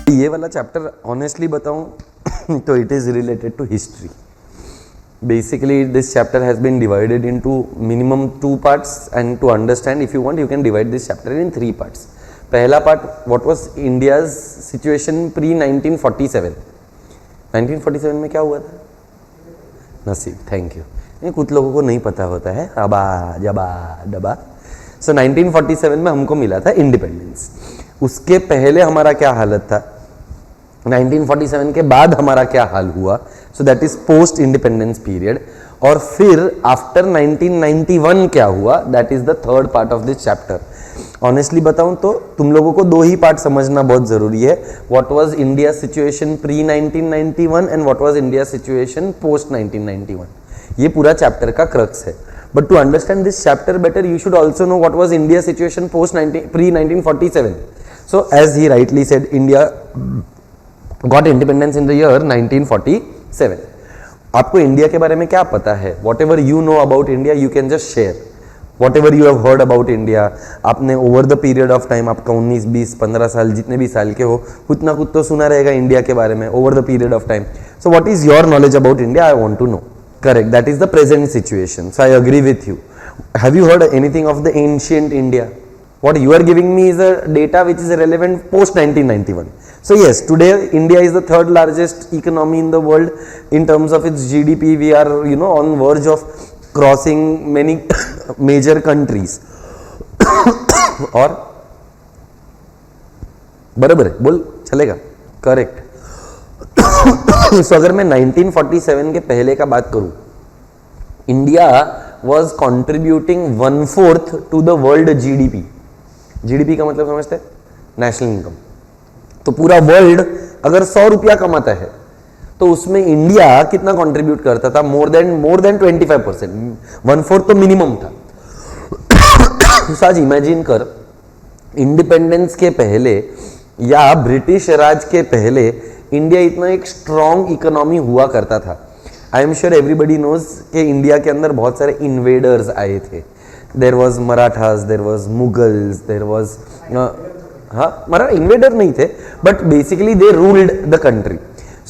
ये वाला chapter honestly बताऊं तो it is related to history. Basically, this chapter has been divided into minimum 2 parts, and to understand, if you want, you can divide this chapter in 3 parts. पहला part, what was India's situation pre 1947. 1947 में क्या हुआ था? नसीब, thank you. ये कुछ लोगों को नहीं पता होता है. अबा जबा डबा. सो 1947 में हमको मिला था इंडिपेंडेंस. उसके पहले हमारा क्या हालत था, 1947 के बाद हमारा क्या हाल हुआ. So that is post independence period. और फिर आफ्टर 1991 क्या हुआ, that is the third part of this chapter. Honestly बताऊं तो तुम लोगों को 2 ही पार्ट समझना बहुत जरूरी है. What was India situation pre 1991 and what was India situation post 1991. ये पूरा चैप्टर का क्रक्स है. But to understand this chapter better, you should also know what was India situation post pre 1947. So as he rightly said, India got independence in the year 1947. आपको India के बारे में क्या पता है? Whatever you know about India you can just share. What ever you have heard about India, आपने over the period of time, आपका 19, 20, 15 साल जितने भी साल के हो, कुछ ना कुछ तो सुना रहेगा इंडिया के बारे में over the period of time. So what is your knowledge about India, I want to know. Correct, that is the present situation. So I agree with you. Have you heard anything of the ancient India? What you are giving me is a data which is relevant post 1991. So yes, today India is the third largest economy in the world in terms of its GDP. We are, on verge of crossing many major countries. और बराबर है, बोल चलेगा. Correct. So अगर मैं 1947 के पहले का बात करूं, India was contributing 1/4 to the world GDP. GDP का मतलब समझते हैं? National income. तो पूरा वर्ल्ड अगर 100 रुपया कमाता है तो उसमें इंडिया कितना कंट्रीब्यूट करता था? More than 25%. 1/4 तो मिनिमम था. तो आज इमेजिन कर, इंडिपेंडेंस के पहले या ब्रिटिश राज के पहले इंडिया इतना एक स्ट्रॉन्ग इकोनॉमी हुआ करता था. I am sure everybody knows कि इंडिया के अंदर बहुत सारे इन्वेडर्स आए थे. There was Marathas, there was Mughals, there was Maratha invader नहीं थे, but basically they ruled the country.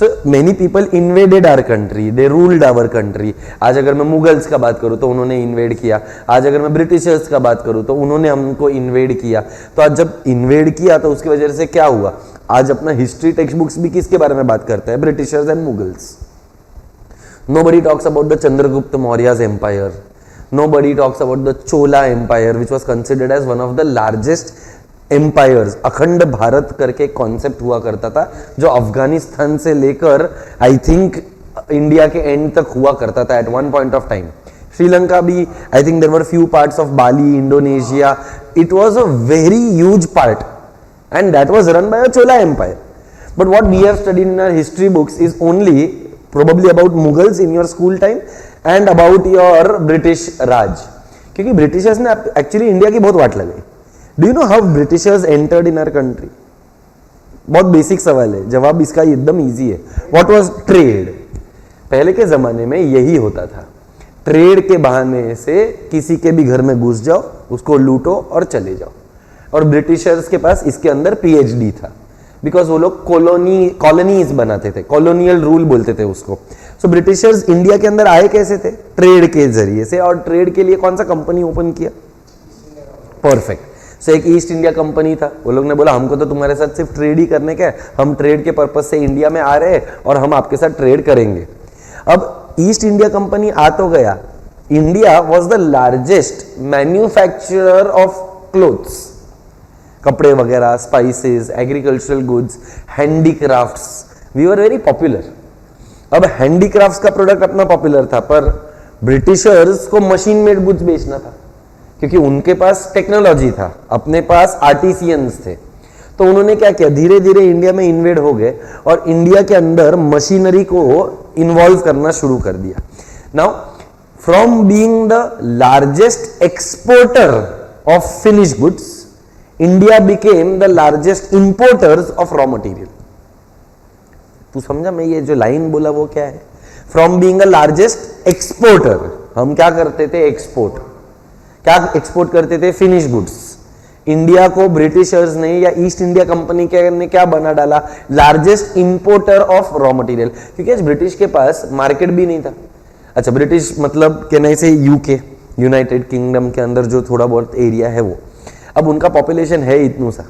So many people invaded our country, they ruled our country. आज अगर मैं मुगल्स का बात करूँ तो उन्होंने इन्वेड किया. आज अगर मैं ब्रिटिशर्स का बात करूँ तो उन्होंने हमको इन्वेड किया. तो आज जब इन्वेड किया तो उसकी वजह से क्या हुआ, आज अपना हिस्ट्री टेक्स्ट बुक्स भी किसके बारे में बात करता है? Britishers and Mughals. Nobody talks about the Chandragupta Maurya's empire. Nobody talks about the Chola Empire, which was considered as one of the largest empires. अखंड भारत करके कॉन्सेप्ट हुआ करता था जो अफगानिस्तान से लेकर आई थिंक इंडिया के एंड तक हुआ करता था at one point of time. Sri Lanka भी, I think there were few parts of Bali, Indonesia. It was a very huge part and that was run by a Chola empire. But what we have studied in our history books is only probably about Mughals in your school time and about your British Raj. क्योंकि Britishers ने actually India की बहुत वाट लगाई. Do you know how Britishers entered in our country? बहुत basic सवाल है, जवाब इसका एकदम इजी है. What was trade? पहले के जमाने में यही होता था. ट्रेड के बहाने से किसी के भी घर में घुस जाओ, उसको लूटो और चले जाओ. और ब्रिटिशर्स के पास इसके अंदर PhD था, बिकॉज वो लोग कॉलोनीज बनाते थे, कॉलोनियल रूल बोलते थे उसको. सो ब्रिटिशर्स इंडिया के अंदर आए कैसे थे? ट्रेड के जरिए से. और ट्रेड के लिए कौन सा कंपनी ओपन किया? परफेक्ट. सो एक ईस्ट इंडिया कंपनी था. वो लोग ने बोला हमको तो तुम्हारे साथ सिर्फ ट्रेड ही करने का है, हम ट्रेड के पर्पज से इंडिया में आ रहे हैं और हम आपके साथ ट्रेड करेंगे. अब ईस्ट इंडिया कंपनी आ तो गया. India was the largest manufacturer of clothes, कपड़े वगैरह, spices, agricultural goods, handicrafts. We were very popular. अब हैंडीक्राफ्ट्स का प्रोडक्ट अपना पॉपुलर था, पर ब्रिटिशर्स को मशीन मेड गुड्स बेचना था क्योंकि उनके पास टेक्नोलॉजी था, अपने पास आर्टिसियंस थे. तो उन्होंने क्या किया, धीरे धीरे इंडिया में इन्वेड हो गए और इंडिया के अंदर मशीनरी को इन्वॉल्व करना शुरू कर दिया. Now from being the largest exporter of finish goods, India became the largest importers of raw material. तू समझा मैं ये जो लाइन बोला वो क्या है? From being a largest exporter, हम क्या करते थे? एक्सपोर्ट. क्या एक्सपोर्ट करते थे? Finish goods. इंडिया को ब्रिटिशर्स ने या ईस्ट इंडिया कंपनी के ने क्या बना डाला, largest importer of raw material, क्योंकि आज ब्रिटिश के पास मार्केट भी नहीं था। अच्छा, ब्रिटिश मतलब कहने से यूके, यूनाइटेड किंगडम के अंदर जो थोड़ा बहुत एरिया है वो, अब उनका पॉपुलेशन है इतना सा,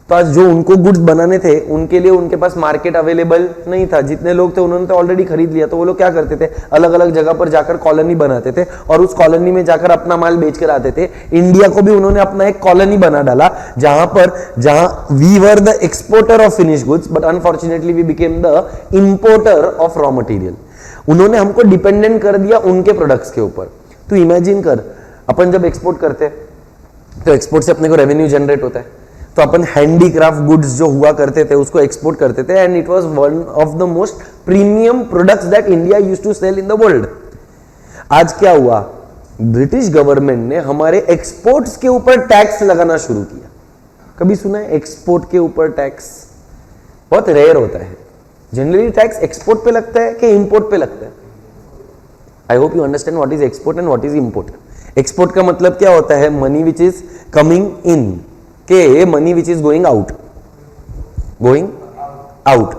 तो आज जो उनको गुड्स बनाने थे उनके लिए उनके पास मार्केट अवेलेबल नहीं था। जितने लोग थे उन्होंने तो ऑलरेडी खरीद लिया, तो वो लोग क्या करते थे, अलग अलग जगह पर जाकर कॉलोनी बनाते थे और उस कॉलोनी में जाकर अपना माल बेच कर आते थे। इंडिया को भी उन्होंने अपना एक कॉलोनी बना डाला जहां we were the exporter of finish goods but unfortunately we became the importer of raw material. उन्होंने हमको डिपेंडेंट कर दिया उनके प्रोडक्ट्स के ऊपर। तो इमेजिन कर, अपन जब एक्सपोर्ट करते हैं तो एक्सपोर्ट से अपने को रेवेन्यू जनरेट होता है, तो अपन हैंडीक्राफ्ट गुड्स जो हुआ करते थे उसको एक्सपोर्ट करते थे and it was one of the most premium products that India used to sell in the world. आज क्या हुआ, ब्रिटिश गवर्नमेंट ने हमारे एक्सपोर्ट्स के ऊपर टैक्स लगाना शुरू किया। कभी सुना है एक्सपोर्ट के ऊपर टैक्स? बहुत रेयर होता है। जनरली टैक्स एक्सपोर्ट पे लगता है कि इंपोर्ट पे लगता है? I hope you understand what is export and what is import. Export का मतलब क्या होता है, money which is coming in के money which is going out. Going out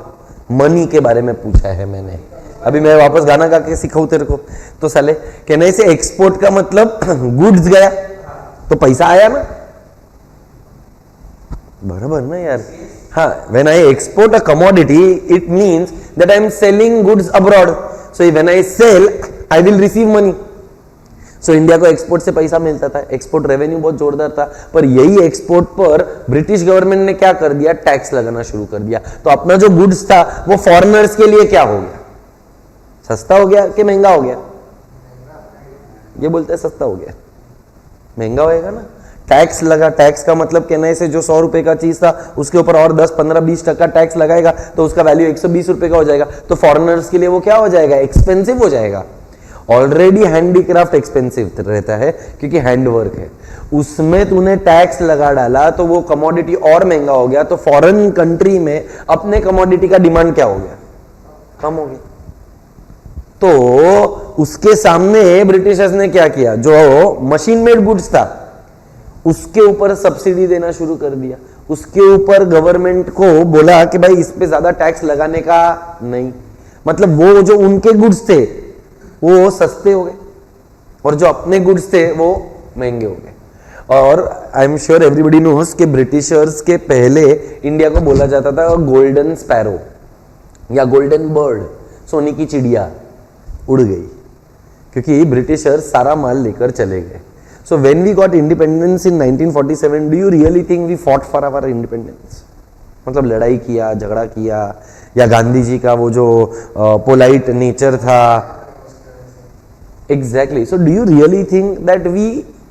money के बारे में पूछा है मैंने, अभी मैं वापस गाना गा के सिखाऊं तेरे को तो साले कहने से एक्सपोर्ट का मतलब गुड्स गया तो पैसा आया ना, बराबर ना यार। हाँ, when I export a commodity it means that I am selling goods abroad, so when I sell I will receive money। So India को एक्सपोर्ट से पैसा मिलता था, एक्सपोर्ट रेवेन्यू बहुत जोरदार था, पर यही एक्सपोर्ट पर ब्रिटिश गवर्नमेंट ने क्या कर दिया, टैक्स लगाना शुरू कर दिया। तो अपना जो गुड्स था वो फॉरेनर्स के लिए क्या हो गया, सस्ता हो गया कि महंगा हो गया? ये बोलते हैं सस्ता हो गया, महंगा होएगा ना। टैक्स लगा, टैक्स का मतलब कहने से जो 100 रुपए का चीज था उसके ऊपर और 10, 15, 20% टैक्स लगाएगा तो उसका वैल्यू 120 रुपए का हो जाएगा। तो फॉरेनर्स के लिए वो क्या हो जाएगा, एक्सपेंसिव हो जाएगा। ऑलरेडी हैंडीक्राफ्ट एक्सपेंसिव रहता है क्योंकि हैंडवर्क है, उसमें तूने टैक्स लगा डाला तो वो कमोडिटी और महंगा हो गया। तो फॉरेन कंट्री में अपने कमोडिटी का डिमांड क्या हो गया, कम हो गया। तो उसके सामने ब्रिटिशर्स ने क्या किया, जो मशीन मेड गुड्स था उसके ऊपर सब्सिडी देना शुरू कर दिया। उसके ऊपर गवर्नमेंट को बोला कि भाई इस पे ज्यादा टैक्स लगाने का नहीं, मतलब वो जो उनके गुड्स थे वो सस्ते हो गए और जो अपने गुड्स थे वो महंगे हो गए। और आई एम श्योर एवरीबडी नोस कि ब्रिटिशर्स के पहले इंडिया को बोला जाता था गोल्डन स्पैरो या गोल्डन बर्ड, सोने की चिड़िया उड़ गई, क्योंकि ब्रिटिशर्स सारा माल लेकर चले गए। So when we got independence in 1947, do you really think we fought for our independence? मतलब लड़ाई किया, झगड़ा किया, या गांधी जी का वो जो पोलाइट नेचर था? Exactly. So do you really think that we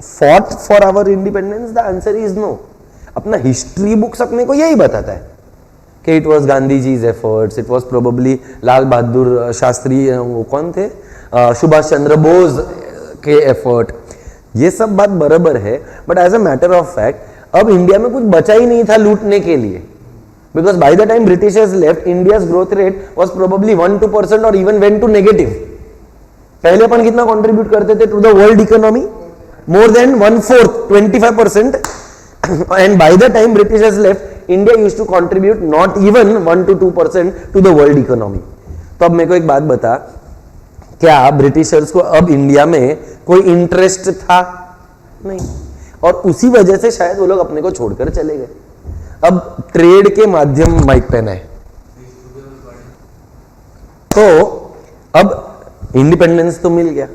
fought for our independence? The answer is no. अपना हिस्ट्री बुक्स अपने को यही बताता है कि it was Gandhi ji's efforts, it was probably Lal Bahadur Shastri, वो कौन थे, सुभाष चंद्र बोस के एफर्ट। ये सब बात बराबर है, but as a matter of fact अब इंडिया में कुछ बचा ही नहीं था लूटने के लिए, because by the time Britishers left India's growth rate was probably 1-2% और इवन वेंट टू नेगेटिव। पहले अपन कितना कंट्रीब्यूट करते थे to the world economy, more than 1/4, 25%, and by the time Britishers left India used to contribute not even 1-2% to the world economy. तो अब मेरे को एक बात बता, क्या ब्रिटिशर्स को अब इंडिया में कोई इंटरेस्ट था? नहीं, और उसी वजह से शायद वो लोग अपने को छोड़कर चले गए। अब ट्रेड के माध्यम माइक पेन है, तो अब इंडिपेंडेंस तो मिल गया,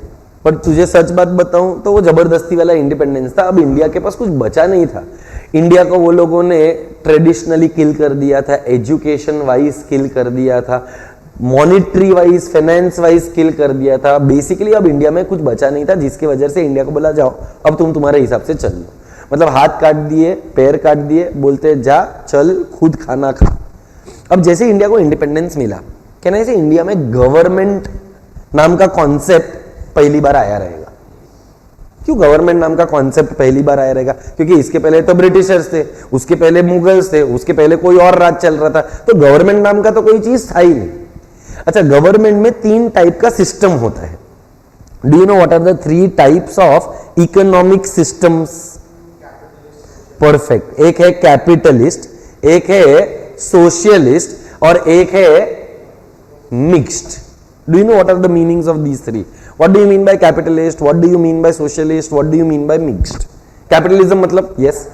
पर तुझे सच बात बताऊं तो वो जबरदस्ती वाला इंडिपेंडेंस था। अब इंडिया के पास कुछ बचा नहीं था। इंडिया को वो लोगों ने ट्रेडिशनली किल कर दिया था, एजुकेशन वाइज किल कर दिया था, मॉनिटरी वाइज, फाइनेंस वाइज किल कर दिया था। बेसिकली अब इंडिया में कुछ बचा नहीं था, जिसकी वजह से इंडिया को बोला जाओ अब तुम तुम्हारे हिसाब से चल लो। मतलब हाथ काट दिए, पैर काट दिए, बोलते जा चल खुद खाना खा। अब जैसे इंडिया को इंडिपेंडेंस मिला, कहना है इंडिया में गवर्नमेंट नाम का कॉन्सेप्ट पहली बार आया रहेगा। क्यों गवर्नमेंट नाम का कॉन्सेप्ट पहली बार आया रहेगा? क्योंकि इसके पहले तो ब्रिटिशर्स थे, उसके पहले मुगल्स थे, उसके पहले कोई और राज चल रहा था, तो गवर्नमेंट नाम का तो कोई चीज था ही नहीं। अच्छा, गवर्नमेंट में 3 टाइप का सिस्टम होता है। Do you know what are the 3 types of economic systems? Perfect. एक है कैपिटलिस्ट, एक है सोशलिस्ट और एक है mixed. Do you know what are the meanings of these three? What do you mean by capitalist, what do you mean by socialist, what do you mean by mixed? Capitalism मतलब yes,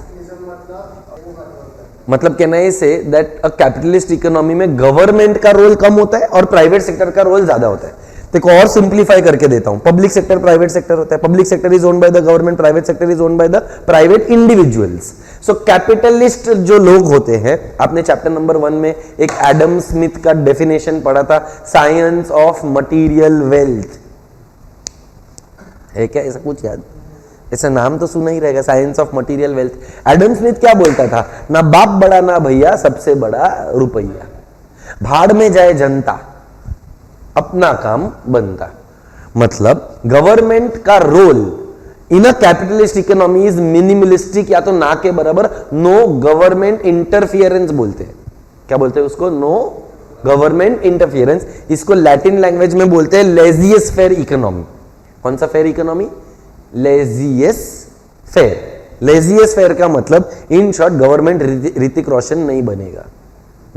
मतलब कहना है say that a capitalist economy में government का role कम होता है और private sector का रोल ज्यादा होता है। देखो और सिंप्लीफाई करके देता हूं, पब्लिक सेक्टर प्राइवेट सेक्टर होता है, public sector is owned by the government, private sector is owned by the private individuals. So capitalist जो लोग होते हैं, आपने चैप्टर नंबर 1 में एक एडम स्मिथ का डेफिनेशन पढ़ा था, साइंस ऑफ मटीरियल वेल्थ, है क्या ऐसा कुछ याद? ऐसा नाम तो सुना ही रहेगा, science of material wealth. Adam Smith क्या बोलता था? ना बाप बड़ा ना भैया, सबसे बड़ा रुपया, भाड़ में जाए जनता, अपना काम बनता। मतलब गवर्नमेंट का role in a capitalist economy is minimalistic, या तो ना के बराबर, नो गवर्नमेंट इंटरफियरेंस बोलते हैं। क्या बोलते हैं उसको? No government interference. इसको लैटिन लैंग्वेज में बोलते हैं लेजियस फेयर इकोनॉमी। कौन सा faire economy? Laissez faire. Laissez faire का मतलब in short government Hrithik Roshan नहीं बनेगा।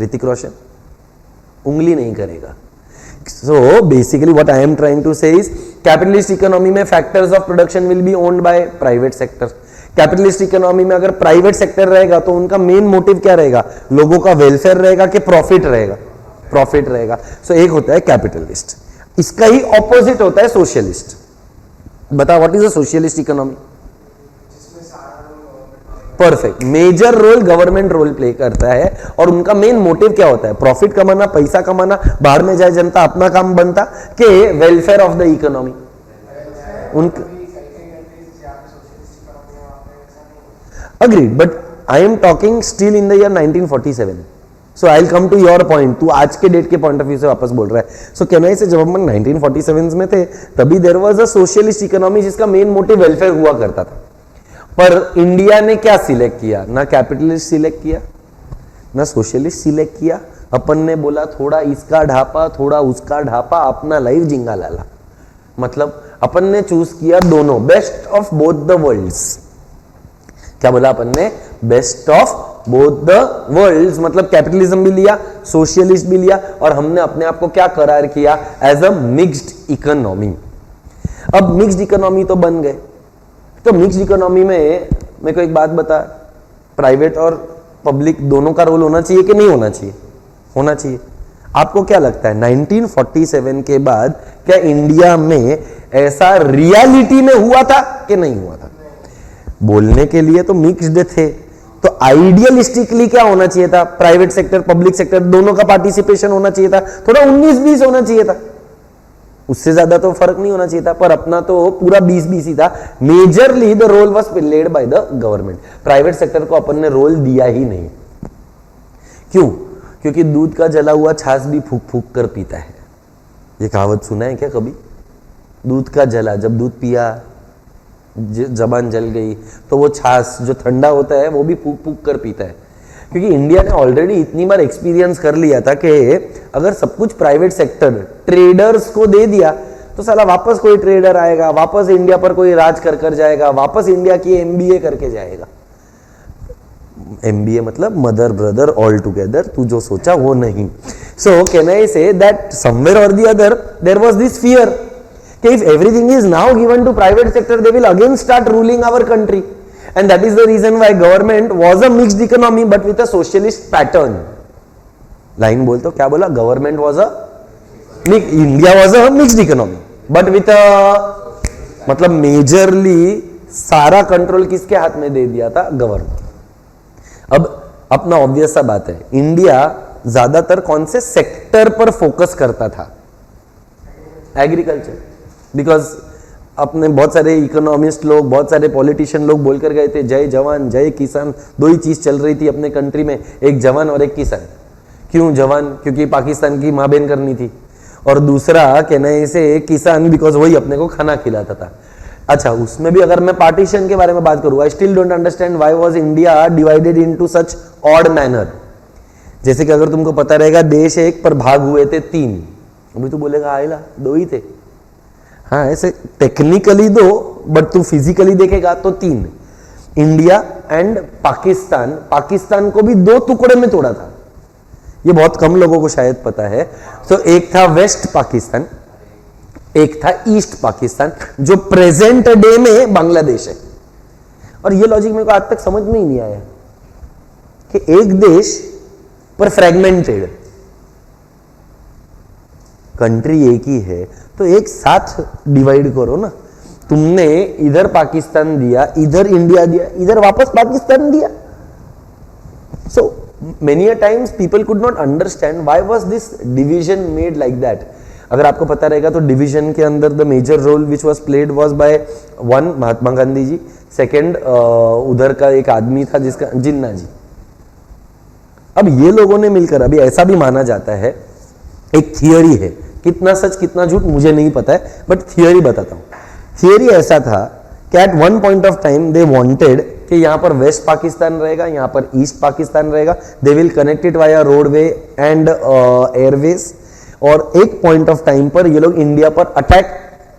ऋतिक रोशन उंगली नहीं करेगा। So basically what I am trying to say is capitalist economy में factors of production will be owned by private sector. Capitalist economy में अगर प्राइवेट सेक्टर रहेगा तो उनका मेन मोटिव क्या रहेगा? लोगों का वेलफेयर रहेगा कि प्रॉफिट रहेगा? प्रॉफिट रहेगा। सो एक होता है कैपिटलिस्ट, इसका ही ऑपोजिट होता है सोशलिस्ट। बताओ what is a socialist economy? Perfect, major role government role play करता है और उनका मेन मोटिव क्या होता है? प्रॉफिट कमाना, पैसा कमाना, बाहर में जाए जनता, अपना काम बनता, के वेलफेयर ऑफ द इकोनॉमी। उनका agreed, but I am talking still in the year 1947। So I will come to your point. तू आज के डेट के पॉइंट ऑफ व्यू से वापस बोल रहा है। सो कहना से जब हम 1947 में थे तभी there was a socialist economy जिसका मेन मोटिव वेलफेयर हुआ करता था। पर इंडिया ने क्या सिलेक्ट किया? ना कैपिटलिस्ट सिलेक्ट किया, ना सोशलिस्ट सिलेक्ट किया। अपन ने बोला थोड़ा इसका ढापा, थोड़ा उसका ढापा, अपना लाइफ जिंगा लाला। मतलब अपन ने चूज किया दोनों, best of both the worlds. क्या बोला अपन ने? Best of both the worlds. मतलब कैपिटलिज्म भी लिया, सोशलिस्ट भी लिया, और हमने अपने आप को क्या करार किया? As a mixed economy. अब मिक्स्ड इकोनॉमी तो बन गए। तो मिक्स्ड इकोनॉमी में मेरे को एक बात बता, प्राइवेट और पब्लिक दोनों का रोल होना चाहिए कि नहीं होना चाहिए? होना चाहिए। आपको क्या लगता है 1947 के बाद क्या इंडिया में ऐसा रियलिटी में हुआ था कि नहीं हुआ था? बोलने के लिए तो मिक्स्ड थे, तो आइडियलिस्टिकली क्या होना चाहिए था? प्राइवेट सेक्टर पब्लिक सेक्टर दोनों का पार्टिसिपेशन होना चाहिए था, थोड़ा 19-20 होना चाहिए था, उससे ज्यादा तो फर्क नहीं होना चाहिए था। पर अपना तो पूरा 20-20 ही था। Majorly the role was played by the government. Private sector को अपन ने रोल दिया ही नहीं। क्यों? क्योंकि दूध का जला हुआ छाछ भी फूक फूक कर पीता है। ये कहावत सुना है क्या कभी? दूध का जला, जब दूध पिया जबान जल गई तो वो छाछ जो ठंडा होता है वो भी फूक फूक कर पीता है। क्योंकि इंडिया ने ऑलरेडी इतनी बार एक्सपीरियंस कर लिया था कि अगर सब कुछ प्राइवेट सेक्टर ट्रेडर्स को दे दिया तो साला वापस कोई ट्रेडर आएगा, वापस इंडिया पर कोई राज कर जाएगा, वापस इंडिया की एमबीए करके जाएगा। एमबीए मतलब मदर ब्रदर ऑल टुगेदर, तू जो सोचा वो नहीं। सो can I say that somewhere और the other there was this fear कि if everything is now given to private sector they will again start ruling our country. And that is the reason why government was a mixed economy but with a socialist pattern. Line बोल तो क्या बोला? Government was a India was a mixed economy but with a मतलब majorly सारा control किसके हाथ में दे दिया था? गवर्नमेंट। अब अपना ऑब्वियस सा बात है, इंडिया ज्यादातर कौन से सेक्टर पर फोकस करता था? एग्रीकल्चर। बिकॉज अपने बहुत सारे इकोनॉमिस्ट लोग, बहुत सारे पॉलिटिशियन लोग बोलकर गए थे जय जवान जय किसान। दो ही चीज चल रही थी अपने कंट्री में, एक जवान और एक किसान। क्यों जवान? क्योंकि पाकिस्तान की माँ बहन करनी थी, और दूसरा कहना से किसान बिकॉज वही अपने को खाना खिलाता था। अच्छा, उसमें भी अगर मैं पार्टीशन के बारे में बात करूँ, I still don't understand why was India divided into such odd manner. जैसे कि अगर तुमको पता रहेगा देश एक पर भाग हुए थे 3, अभी तू बोलेगा आयला 2 ही थे। हाँ, ऐसे टेक्निकली 2 बट तू फिजिकली देखेगा तो 3, इंडिया एंड पाकिस्तान, पाकिस्तान को भी दो टुकड़े में तोड़ा था। ये बहुत कम लोगों को शायद पता है। तो एक था वेस्ट पाकिस्तान, एक था ईस्ट पाकिस्तान, जो प्रेजेंट डे में बांग्लादेश है। और ये लॉजिक मेरे को आज तक समझ में ही नहीं आया कि एक देश पर फ्रेगमेंटेड, कंट्री एक ही है तो एक साथ डिवाइड करो ना। तुमने इधर पाकिस्तान दिया, इधर इंडिया दिया, इधर वापस पाकिस्तान दिया। So many a times people could not understand why was this division made like that. अगर आपको पता रहेगा तो डिवीजन के अंदर the major role which was played was by one Mahatma Gandhi ji, second उधर का एक आदमी था जिसका जिन्ना जी। अब ये लोगों ने मिलकर, अभी ऐसा भी माना जाता है, एक थियोरी है, कितना सच कितना झूठ मुझे नहीं पता है, बट थियोरी बताता हूं। थियोरी ऐसा था कि at one point of time they wanted कि यहां पर वेस्ट पाकिस्तान रहेगा, यहां पर ईस्ट पाकिस्तान रहेगा, they will connect it via roadway and Airways, और एक पॉइंट ऑफ टाइम पर ये लोग इंडिया पर अटैक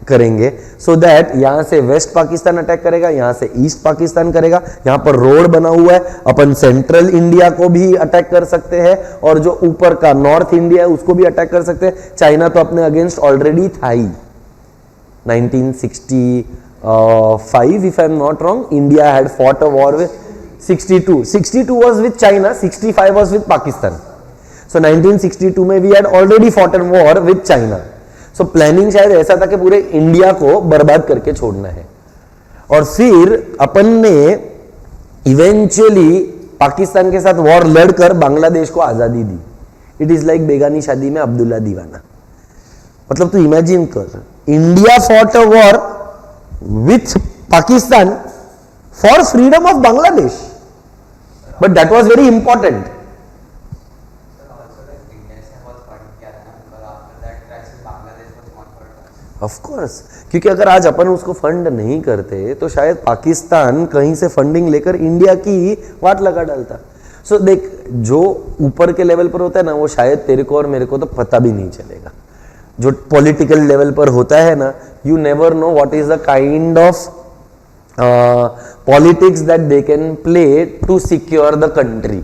करेंगे, सो दैट यहां से वेस्ट पाकिस्तान अटैक करेगा, यहां से ईस्ट पाकिस्तान करेगा, यहां पर रोड बना हुआ है, अपन सेंट्रल इंडिया को भी अटैक कर सकते हैं, और जो ऊपर का नॉर्थ इंडिया है उसको भी अटैक कर सकते हैं। चाइना तो अपने अगेंस्ट ऑलरेडी था ही। 1965 if I am not wrong, India had fought a war with 62 was with China, 65 was with Pakistan. So 1962 में we had already fought a war with China. So planning शायद ऐसा था कि पूरे India को बर्बाद करके छोड़ना है, और फिर अपन ने इवेंचुअली पाकिस्तान के साथ वॉर लड़कर बांग्लादेश को आजादी दी। इट इज लाइक बेगानी शादी में अब्दुल्ला दीवाना। मतलब तू इमेजिन कर, India fought a war with Pakistan for freedom of Bangladesh, but that was very important. Of course, क्योंकि अगर आज अपन उसको फंड नहीं करते तो शायद पाकिस्तान कहीं से फंडिंग लेकर इंडिया की वाट लगा डालता। सो देख, जो ऊपर के लेवल पर होता है ना, वो शायद तेरे को और मेरे को तो पता भी नहीं चलेगा। जो पॉलिटिकल लेवल पर होता है ना, you never know what is the kind of politics that they can play to secure the country.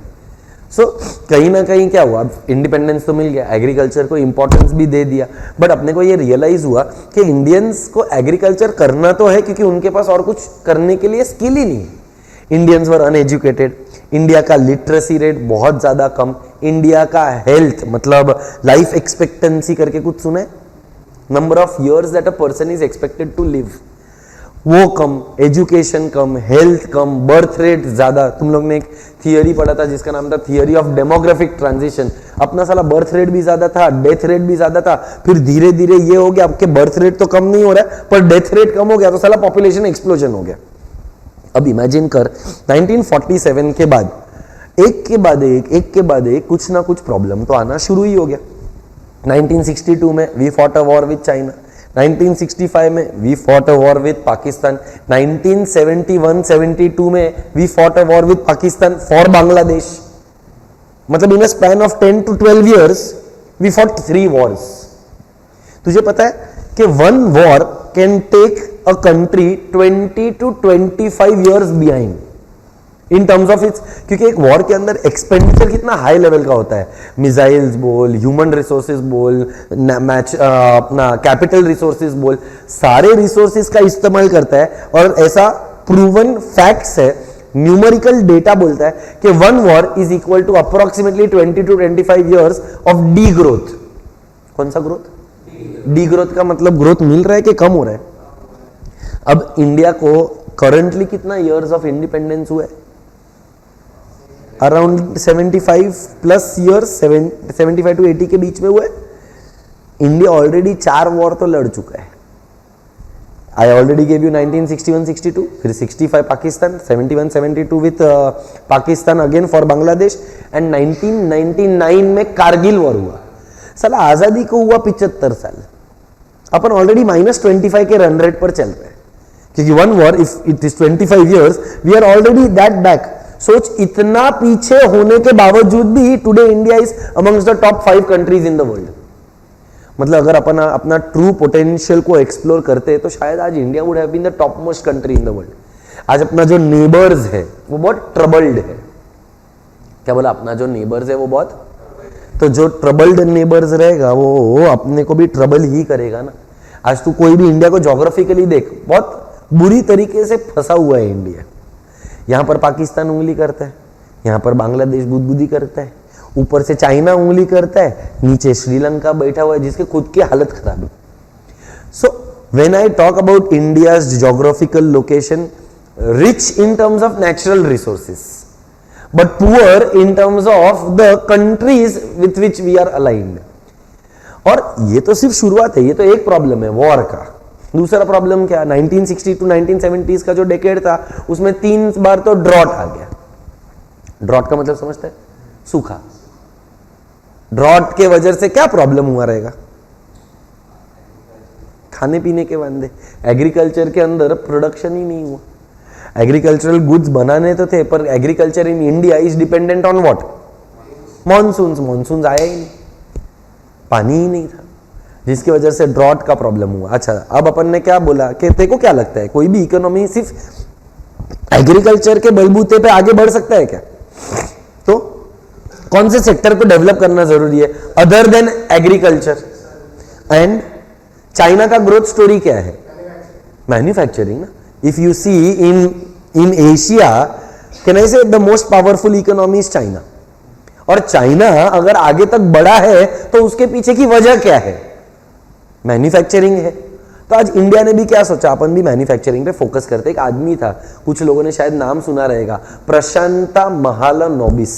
So कहीं ना कहीं क्या हुआ, इंडिपेंडेंस तो मिल गया, एग्रीकल्चर को इंपॉर्टेंस भी दे दिया, बट अपने को ये रियलाइज हुआ कि इंडियंस को एग्रीकल्चर करना तो है क्योंकि उनके पास और कुछ करने के लिए स्किल ही नहीं। इंडियंस वर अनएजुकेटेड, इंडिया का लिटरेसी रेट बहुत ज्यादा कम, इंडिया का हेल्थ मतलब लाइफ एक्सपेक्टेंसी करके कुछ सुना है, number of years that a person is expected to live, वो कम, एजुकेशन कम, हेल्थ कम, बर्थ रेट ज्यादा। तुम लोग ने एक थियरी पढ़ा था जिसका नाम था थियरी ऑफ डेमोग्राफिक ट्रांजिशन। अपना साला बर्थ रेट भी ज्यादा था, डेथ रेट भी ज्यादा था, फिर धीरे धीरे ये हो गया, आपके बर्थ रेट तो कम नहीं हो रहा है पर डेथ रेट कम हो गया, तो साला पॉपुलेशन एक्सप्लोजन हो गया। अब इमेजिन कर, 1947 के बाद एक के बाद एक कुछ ना कुछ प्रॉब्लम तो आना शुरू ही हो गया। 1962 में we fought a war with China, 1965 में we fought a war with Pakistan, 1971-72 में we fought a war with Pakistan for Bangladesh. मतलब in a span of 10 to 12 years we fought 3 wars। तुझे पता है कि one war can take a country 20 to 25 years behind in terms of its, क्योंकि एक war के अंदर एक्सपेंडिचर कितना हाई लेवल का होता है, मिसाइल्स बोल, ह्यूमन रिसोर्सेज बोल, अपना कैपिटल रिसोर्सेज बोल, सारे रिसोर्सेज का इस्तेमाल करता है। और ऐसा प्रूवन फैक्ट्स है, न्यूमेरिकल डेटा बोलता है कि one war is equal to approximately 20 to 25 years of the growth. कौन सा ग्रोथ? डी ग्रोथ का मतलब ग्रोथ मिल रहा है कि कम हो रहा है। अब इंडिया को करंटली कितना इयर्स ऑफ इंडिपेंडेंस हुआ है? अराउंड 75+ years, 75 to 80 के बीच में हुआ है। इंडिया ऑलरेडी 4 वॉर तो लड़ चुका है। आई ऑलरेडी गेव यू 1961-62, फिर 65 Pakistan, 71-72 with Pakistan again for Bangladesh, and 1999 में कारगिल वॉर हुआ। साला आजादी को हुआ 75 साल, अपन ऑलरेडी -25 के रन रेट पर चल रहे हैं, क्योंकि one war if it is 25 years, we are already that back. सोच, इतना पीछे होने के बावजूद भी today India is amongst the top 5 countries in the world. मतलब अगर अपन अपना ट्रू पोटेंशियल को एक्सप्लोर करते तो शायद आज India would have been the top most country in the world. आज अपना जो नेबर्स है वो बहुत ट्रबल्ड है। क्या बोला? अपना जो नेबर्स है वो बहुत, तो जो ट्रबल्ड नेबर्स रहेगा वो अपने को भी ट्रबल ही करेगा ना। आज तू कोई भी इंडिया को ज्योग्राफिकली देख, बहुत बुरी तरीके से फंसा हुआ है इंडिया। यहां पर पाकिस्तान उंगली करता है, यहां पर बांग्लादेश बुदबुदी करता है, ऊपर से चाइना उंगली करता है, नीचे श्रीलंका बैठा हुआ है जिसके खुद की हालत खराब है। So when I talk about India's geographical location, rich in terms of natural resources but poor in terms of the countries with which we are aligned. और ये तो सिर्फ शुरुआत है, ये तो एक प्रॉब्लम है वॉर का। दूसरा प्रॉब्लम क्या? 1960 टू 1970 का जो डेकेड था उसमें 3 बार तो ड्रॉट आ गया। ड्रॉट का मतलब समझते हैं? सूखा। ड्रॉट के वजह से क्या प्रॉब्लम हुआ रहेगा? खाने पीने के वांदे। एग्रीकल्चर के अंदर प्रोडक्शन ही नहीं हुआ। एग्रीकल्चरल गुड्स बनाने तो थे, पर agriculture in India is dependent on what? Monsoons. Monsoons आया ही नहीं, पानी ही नहीं था, जिसकी वजह से ड्रॉट का प्रॉब्लम हुआ। अच्छा, अब अपन ने क्या बोला कि तेरे को क्या लगता है कोई भी इकोनॉमी सिर्फ एग्रीकल्चर के बलबूते पे आगे बढ़ सकता है क्या? तो कौन से सेक्टर को डेवलप करना जरूरी है other than agriculture? And China का ग्रोथ स्टोरी क्या है? मैन्युफैक्चरिंग ना। If you see in Asia, can I say the most powerful economy is China. और चाइना अगर आगे तक बढ़ा है तो उसके पीछे की वजह क्या है? मैन्युफैक्चरिंग है। तो आज इंडिया ने भी क्या सोचा, अपन भी मैन्युफैक्चरिंग पे फोकस करते। एक आदमी था, कुछ लोगों ने शायद नाम सुना रहेगा, प्रशांता महालनोबिस।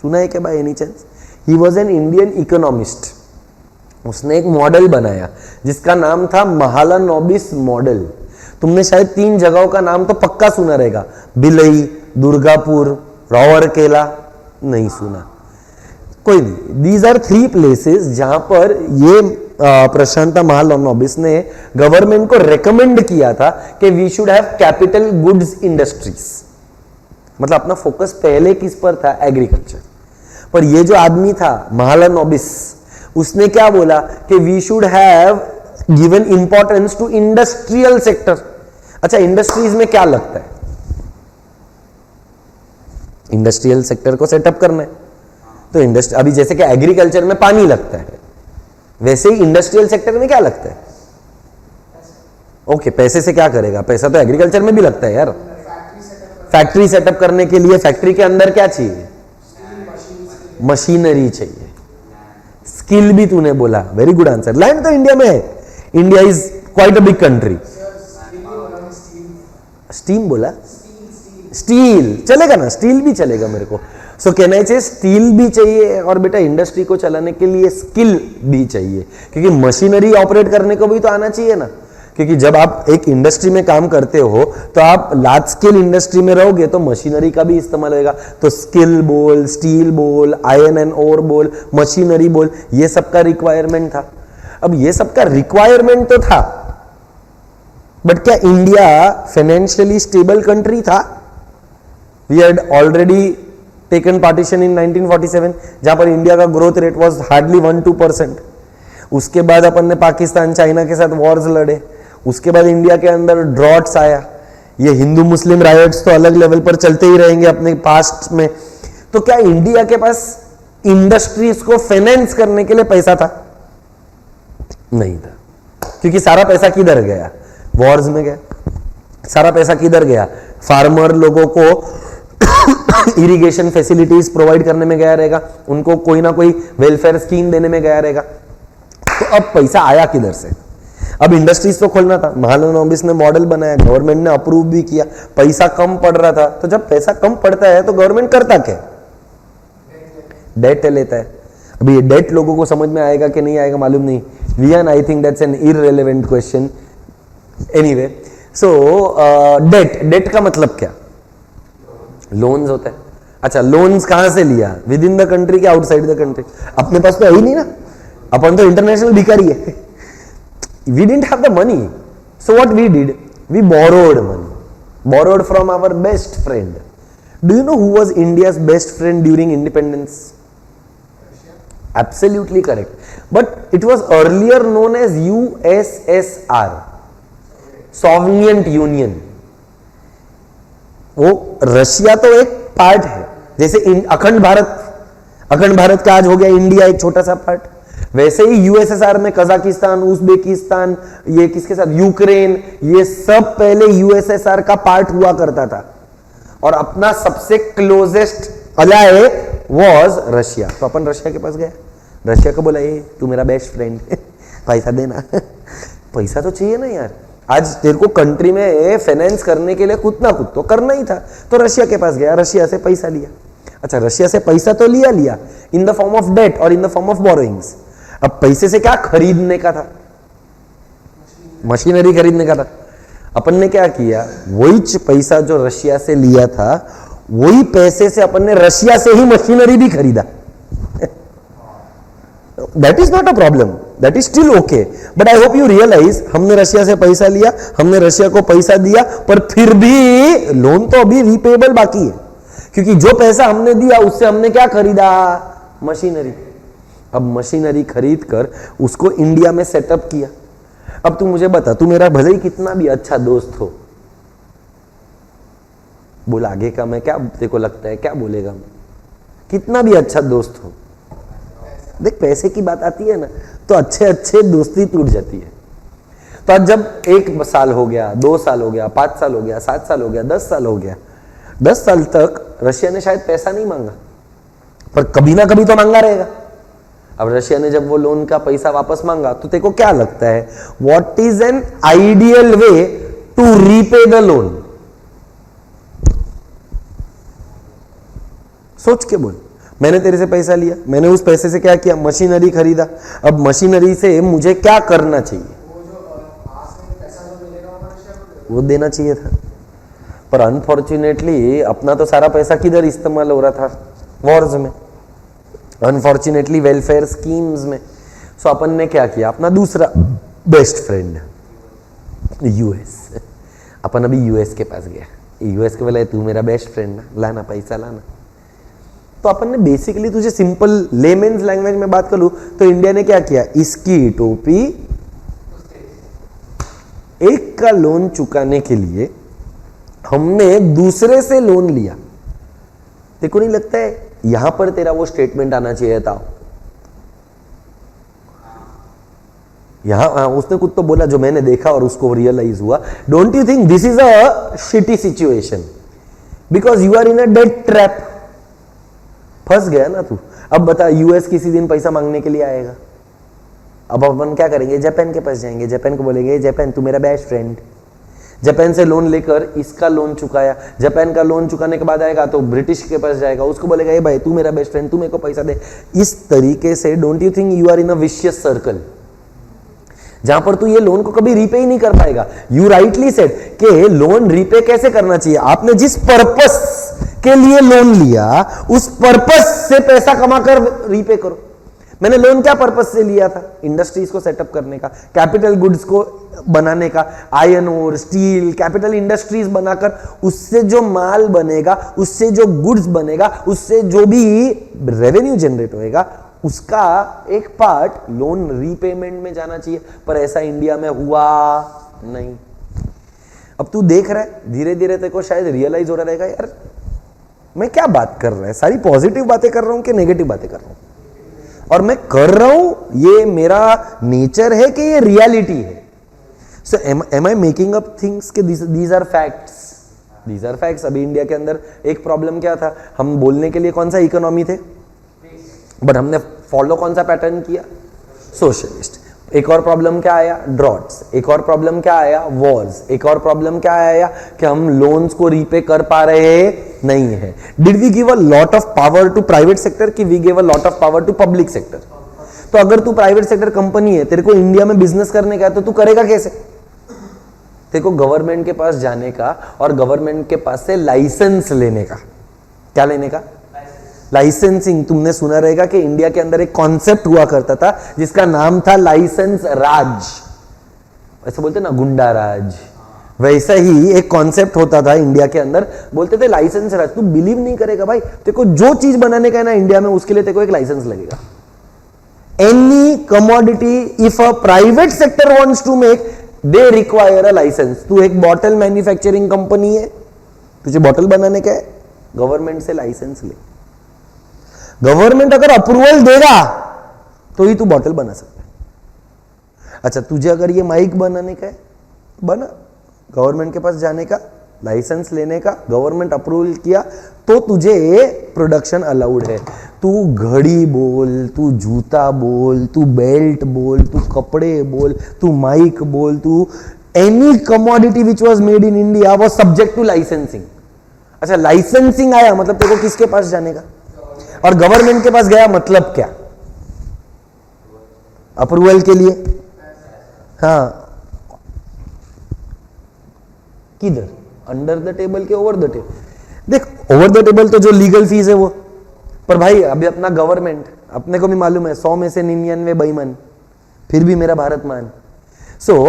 सुना है क्या by any chance? He was an Indian economist. उसने एक मॉडल बनाया जिसका नाम था महालनोबिस मॉडल। तुमने शायद 3 जगहों का नाम तो पक्का सुना रहेगा, भिलई, दुर्गापुर, राउरकेला। नहीं सुना? कोई नहीं। दीज आर 3 प्लेसेस जहां पर ये प्रशांता महालनोबिस ने गवर्नमेंट को रेकमेंड किया था कि we should have capital goods industries. मतलब अपना फोकस पहले किस पर था? एग्रीकल्चर। पर ये जो आदमी था महालनोबिस, उसने क्या बोला कि we should have given importance to industrial sector. अच्छा, इंडस्ट्रीज में क्या लगता है? इंडस्ट्रियल सेक्टर को सेटअप करना है तो इंडस्ट्री, अभी जैसे कि एग्रीकल्चर में पानी लगता है, वैसे ही इंडस्ट्रियल सेक्टर में क्या लगता है? ओके, पैसे से क्या करेगा? पैसा तो एग्रीकल्चर में भी लगता है यार। फैक्ट्री सेटअप करने के लिए फैक्ट्री के अंदर क्या चाहिए? मशीनरी चाहिए। स्किल भी तूने बोला, वेरी गुड आंसर। लैंड तो इंडिया में है, India is quite a big country. Steam बोला? स्टील चलेगा ना? स्टील भी चलेगा मेरे को। सो कहना चाहिए स्टील भी चाहिए, और बेटा इंडस्ट्री को चलाने के लिए स्किल भी चाहिए, क्योंकि मशीनरी ऑपरेट करने को भी तो आना चाहिए ना। क्योंकि जब आप एक इंडस्ट्री में काम करते हो तो आप लार्ज स्केल इंडस्ट्री में रहोगे तो मशीनरी का भी इस्तेमाल होगा। तो स्किल बोल, स्टील बोल, आयरन एंड ओर बोल, मशीनरी बोल, ये सबका रिक्वायरमेंट था। अब ये सबका रिक्वायरमेंट तो था, बट क्या इंडिया फाइनेंशियली स्टेबल कंट्री था? We had already taken partition in 1947, जहां पर इंडिया का ग्रोथ रेट वाज हार्डली 1-2%। उसके बाद अपन ने पाकिस्तान, चाइना के साथ वॉर्स लड़े। उसके बाद इंडिया के अंदर ड्रॉट्स आया। ये हिंदू मुस्लिम राइट्स तो अलग लेवल पर चलते ही रहेंगे अपने पास्ट में। तो क्या इंडिया के पास इंडस्ट्रीज को फाइनेंस करने के लिए पैसा था? नहीं था, क्योंकि सारा पैसा किधर गया? वॉर्स में गया। सारा पैसा किधर गया? फार्मर लोगों को इरिगेशन फैसिलिटीज प्रोवाइड करने में गया रहेगा, उनको कोई ना कोई वेलफेयर स्कीम देने में गया रहेगा। तो अब पैसा आया किधर से? अब इंडस्ट्रीज तो खोलना था। महालनोबिस ने मॉडल बनाया, गवर्नमेंट ने अप्रूव भी किया, पैसा कम पड़ रहा था। तो जब पैसा कम पड़ता है तो गवर्नमेंट करता क्या? डेट लेता है। अभी ये डेट लोगों को समझ में आएगा कि नहीं आएगा मालूम नहीं। Vihaan, I think that's an irrelevant question. Anyway, so debt का मतलब क्या? लोन्स होता है। अच्छा, लोन्स कहां से लिया? विद इन द कंट्री के आउटसाइड द कंट्री? अपने पास तो है ही नहीं ना, अपन तो इंटरनेशनल भिखारी है। We didn't have the money, so what we did? We borrowed money, borrowed from our best friend. Do you know who was India's best friend during independence? Absolutely correct. But it was earlier known as USSR, Soviet Union. वो Russia तो एक part है, जैसे अखंड भारत का आज हो गया इंडिया एक छोटा सा पार्ट, वैसे ही यूएसएसआर में कजाकिस्तान, उज्बेकिस्तान, ये किसके साथ, यूक्रेन, ये सब पहले यूएसएसआर का पार्ट हुआ करता था और अपना सबसे क्लोजेस्ट अलाय वाज रशिया। तो अपन रशिया के पास गए, रशिया को बोला ये तू मेरा बेस्ट फ्रेंड पैसा देना पैसा तो चाहिए ना यार, आज तेरे को कंट्री में फाइनेंस करने के लिए कुछ ना कुछ तो करना ही था, तो रशिया के पास गया, रशिया से पैसा लिया। अच्छा, रशिया से पैसा तो लिया in the form of debt और in the form of borrowings. अब पैसे से क्या खरीदने का था, मशीनरी खरीदने का था। अपन ने क्या किया, वही पैसा जो रशिया से लिया था वही पैसे से अपन ने रशिया से ही मशीनरी भी खरीदा। That is not a problem, that is still okay, but I hope you realise हमने रशिया से पैसा लिया, हमने रशिया को पैसा दिया, पर फिर भी लोन तो अभी रीपेबल बाकी है, क्योंकि जो पैसा हमने दिया उससे हमने क्या खरीदा, मशीनरी। अब मशीनरी खरीद कर उसको इंडिया में सेटअप किया। अब तू मुझे बता, तू मेरा भले ही कितना भी अच्छा दोस्त हो, बोल आगे का मैं क्या तेरे को लगता है क्या बोलेगा, मैं कितना भी अच्छा दोस्त हो, देख पैसे की बात आती है ना तो अच्छे अच्छे दोस्ती टूट जाती है। तो आज जब 1 साल हो गया, 2 साल हो गया, 5 साल हो गया, 7 साल हो गया, 10 साल हो गया, 10 साल तक रशिया ने शायद पैसा नहीं मांगा, पर कभी ना कभी तो मांगा रहेगा। अब रशिया ने जब वो लोन का पैसा वापस मांगा तो तेरे को क्या लगता है, what is an ideal way to repay the loan? सोच के बोल। मैंने तेरे से पैसा लिया, मैंने उस पैसे से क्या किया, मशीनरी खरीदा। अब मशीनरी से मुझे क्या करना चाहिए, वो देना चाहिए था, पर अनफॉर्चुनेटली अपना तो सारा पैसा किधर इस्तेमाल हो रहा था, वॉर्स में, अनफॉर्चुनेटली वेलफेयर स्कीम्स में। सो अपन ने क्या किया, अपना दूसरा बेस्ट फ्रेंड यूएस, अपन अभी यूएस के पास गया, यूएस के बोला तू मेरा बेस्ट फ्रेंड ना, लाना पैसा लाना। तो अपन ने बेसिकली, तुझे सिंपल लेमेन्स लैंग्वेज में बात करूं तो इंडिया ने क्या किया, इसकी टोपी एक का लोन चुकाने के लिए हमने दूसरे से लोन लिया। तेरे को नहीं लगता है यहां पर तेरा वो स्टेटमेंट आना चाहिए था, यहां उसने कुछ तो बोला जो मैंने देखा और उसको रियलाइज हुआ, don't you think this is a shitty situation because you are in a debt trap. फंस गया ना तू। अब बता, यूएस किसी दिन पैसा मांगने के लिए आएगा, अब अपन क्या करेंगे, जापान के पास जाएंगे, जापान को बोलेंगे जापान तू मेरा बेस्ट फ्रेंड, जापान से लोन लेकर इसका लोन चुकाया, जापान का लोन चुकाने के बाद आएगा तो ब्रिटिश के पास जाएगा, उसको बोलेगा ए भाई तू मेरा बेस्ट फ्रेंड, तू मेरे को पैसा दे। इस तरीके से don't you think you are in a vicious circle, जहां पर तू ये लोन को कभी रीपे ही नहीं कर पाएगा। यू राइटली सेड कि लोन रीपे कैसे करना चाहिए, आपने जिस पर्पस के लिए लोन लिया उस पर्पस से पैसा कमाकर रीपे करो। मैंने लोन क्या पर्पस से लिया था, इंडस्ट्रीज को सेटअप करने का, कैपिटल गुड्स को बनाने का, iron ore, steel, capital industries बनाकर उससे जो माल बनेगा, उससे जो गुड्स बनेगा, उससे जो भी रेवेन्यू जनरेट होएगा, उसका एक पार्ट लोन रीपेमेंट में जाना चाहिए, पर ऐसा इंडिया में हुआ नहीं। अब तू देख रहा है धीरे धीरे तेरे को शायद रियलाइज हो रहा रहेगा, यार मैं क्या बात कर रहा है, सारी पॉजिटिव बातें कर रहा हूं कि नेगेटिव बातें कर रहा हूं, और मैं कर रहा हूं ये मेरा नेचर है कि ये रियलिटी है। So am I making up things के these are facts, these are facts. अभी इंडिया के अंदर एक प्रॉब्लम क्या था, हम बोलने के लिए कौन सा इकोनॉमी थे, बट हमने फॉलो कौन सा पैटर्न किया, सोशलिस्ट। एक और प्रॉब्लम क्या आया, ड्रॉट्स। एक और प्रॉब्लम क्या आया, वॉर्स। एक और प्रॉब्लम क्या आया कि हम लोन्स को रीपे कर पा रहे नहीं है। Did we give a lot of power to private sector कि we give a lot of power to public sector? तो अगर तू प्राइवेट सेक्टर कंपनी है, तेरे को इंडिया में बिजनेस करने का है, तो तू करेगा कैसे? तेरे को गवर्नमेंट के पास जाने का और गवर्नमेंट के पास से लाइसेंस लेने का। क्या लेने का? लाइसेंसिंग। तुमने सुना रहेगा कि इंडिया के अंदर एक कॉन्सेप्ट हुआ करता था जिसका नाम था लाइसेंस राज। ऐसा बोलते ना, गुंडा राज। वैसा ही एक कॉन्सेप्ट होता था इंडिया के अंदर, बोलते थे लाइसेंस राज। तू बिलीव नहीं करेगा भाई, तेरे को जो चीज बनाने का है ना इंडिया में, उसके लिए तेरे को एक लाइसेंस लगेगा। Any commodity if a private sector wants to make, they require a licence. तू एक बॉटल मैन्युफैक्चरिंग कंपनी है, तुझे बॉटल बनाने का है, गवर्नमेंट से लाइसेंस ले। गवर्नमेंट अगर अप्रूवल देगा तो ही तू बॉटल बना सकता है। अच्छा, तुझे अगर ये माइक बनाने का है, बना, गवर्नमेंट के पास जाने का, लाइसेंस लेने का, गवर्नमेंट अप्रूवल किया तो तुझे प्रोडक्शन अलाउड है। तू घड़ी बोल, तू जूता बोल, तू बेल्ट बोल, तू कपड़े बोल, तू माइक बोल, तू any commodity which was made in India was subject to licensing. अच्छा, लाइसेंसिंग आया मतलब तेरे को किसके पास जाने का, और गवर्नमेंट के पास गया मतलब क्या, अप्रूवल के लिए। हाँ, किधर, अंडर द टेबल के ओवर द टेबल? देख, ओवर द टेबल तो जो लीगल फीस है वो, पर भाई अभी अपना गवर्नमेंट, अपने को भी मालूम है 100 में से 99 बेईमान, फिर भी मेरा भारत मान।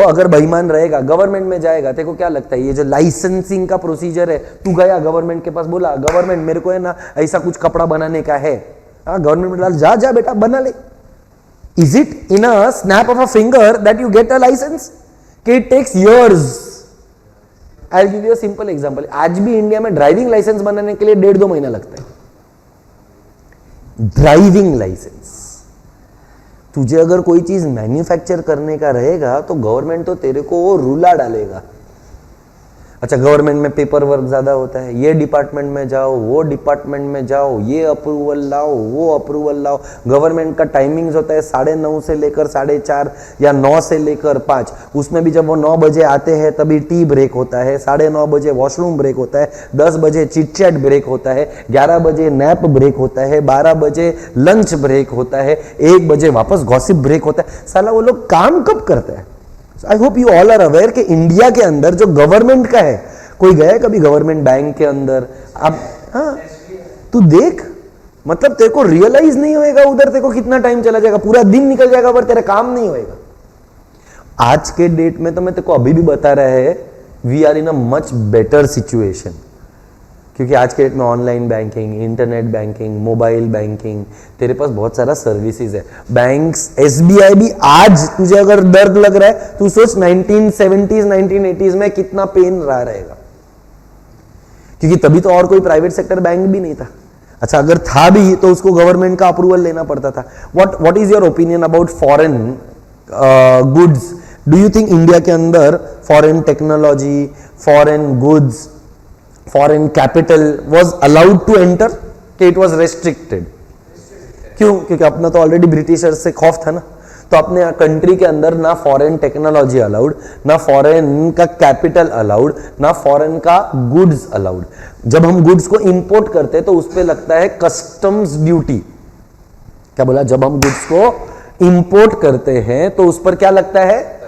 अगर बेईमान रहेगा, गवर्नमेंट में जाएगा, तेरे को क्या लगता है ये जो लाइसेंसिंग का प्रोसीजर है, तू गया गवर्नमेंट के पास, बोला गवर्नमेंट मेरे को है ना ऐसा कुछ कपड़ा बनाने का है, हाँ गवर्नमेंट जा जा बेटा बना ले। Is it in a snap of a finger that you get a licence? It takes years. I will give you a simple example. आज भी इंडिया में ड्राइविंग लाइसेंस बनाने के लिए 1.5-2 महीना लगता है। ड्राइविंग लाइसेंस, तुझे अगर कोई चीज मैन्युफैक्चर करने का रहेगा तो गवर्नमेंट तो तेरे को वो रूला डालेगा। अच्छा, गवर्नमेंट में पेपर वर्क ज्यादा होता है, ये डिपार्टमेंट में जाओ, वो डिपार्टमेंट में जाओ, ये अप्रूवल लाओ, वो अप्रूवल लाओ। गवर्नमेंट का टाइमिंग्स होता है 9:30 से लेकर 4:30 या 9 से लेकर 5। उसमें भी जब वो 9 बजे आते हैं तभी टी ब्रेक होता है, 9:30 बजे वॉशरूम ब्रेक होता है, 10 बजे चिट चैट ब्रेक होता है, 11 बजे नैप ब्रेक होता है, 12 बजे लंच ब्रेक होता है, 1 बजे वापस गॉसिप ब्रेक होता है। साला वो लोग काम कब करते हैं? I hope you all are aware कि इंडिया के अंदर जो गवर्नमेंट का है, कोई गया कभी गवर्नमेंट बैंक के अंदर? अब हाँ, तू देख, मतलब तेरे को रियलाइज नहीं होएगा उधर तेरे को कितना टाइम चला जाएगा, पूरा दिन निकल जाएगा पर तेरा काम नहीं होएगा। आज के डेट में तो मैं तेरे को अभी भी बता रहा है, we are in a much better situation, क्योंकि आज के डेट में online banking, internet banking, mobile banking, तेरे पास बहुत सारा सर्विसेज है। बैंक्स, एसबीआई भी, आज तुझे अगर दर्द लग रहा है तू सोच 1970s 1980s में कितना पेन रहा रहेगा, क्योंकि तभी तो और कोई प्राइवेट सेक्टर बैंक भी नहीं था। अच्छा, अगर था भी तो उसको गवर्नमेंट का अप्रूवल लेना पड़ता था। What is your opinion about foreign goods? Do you think India के अंदर foreign technology, foreign goods, foreign capital was allowed to enter कि इट वॉज रेस्ट्रिक्टेड? क्यों? क्योंकि अपना तो ऑलरेडी ब्रिटिशर्स से खौफ था ना। तो अपने कंट्री के अंदर ना फॉरेन टेक्नोलॉजी अलाउड, ना फॉरेन का कैपिटल अलाउड, ना फॉरेन का गुड्स अलाउड। जब हम गुड्स को इंपोर्ट करते हैं तो उस पर लगता है कस्टम्स ड्यूटी। क्या बोला? जब हम गुड्स को इंपोर्ट करते हैं तो उस पर क्या लगता है?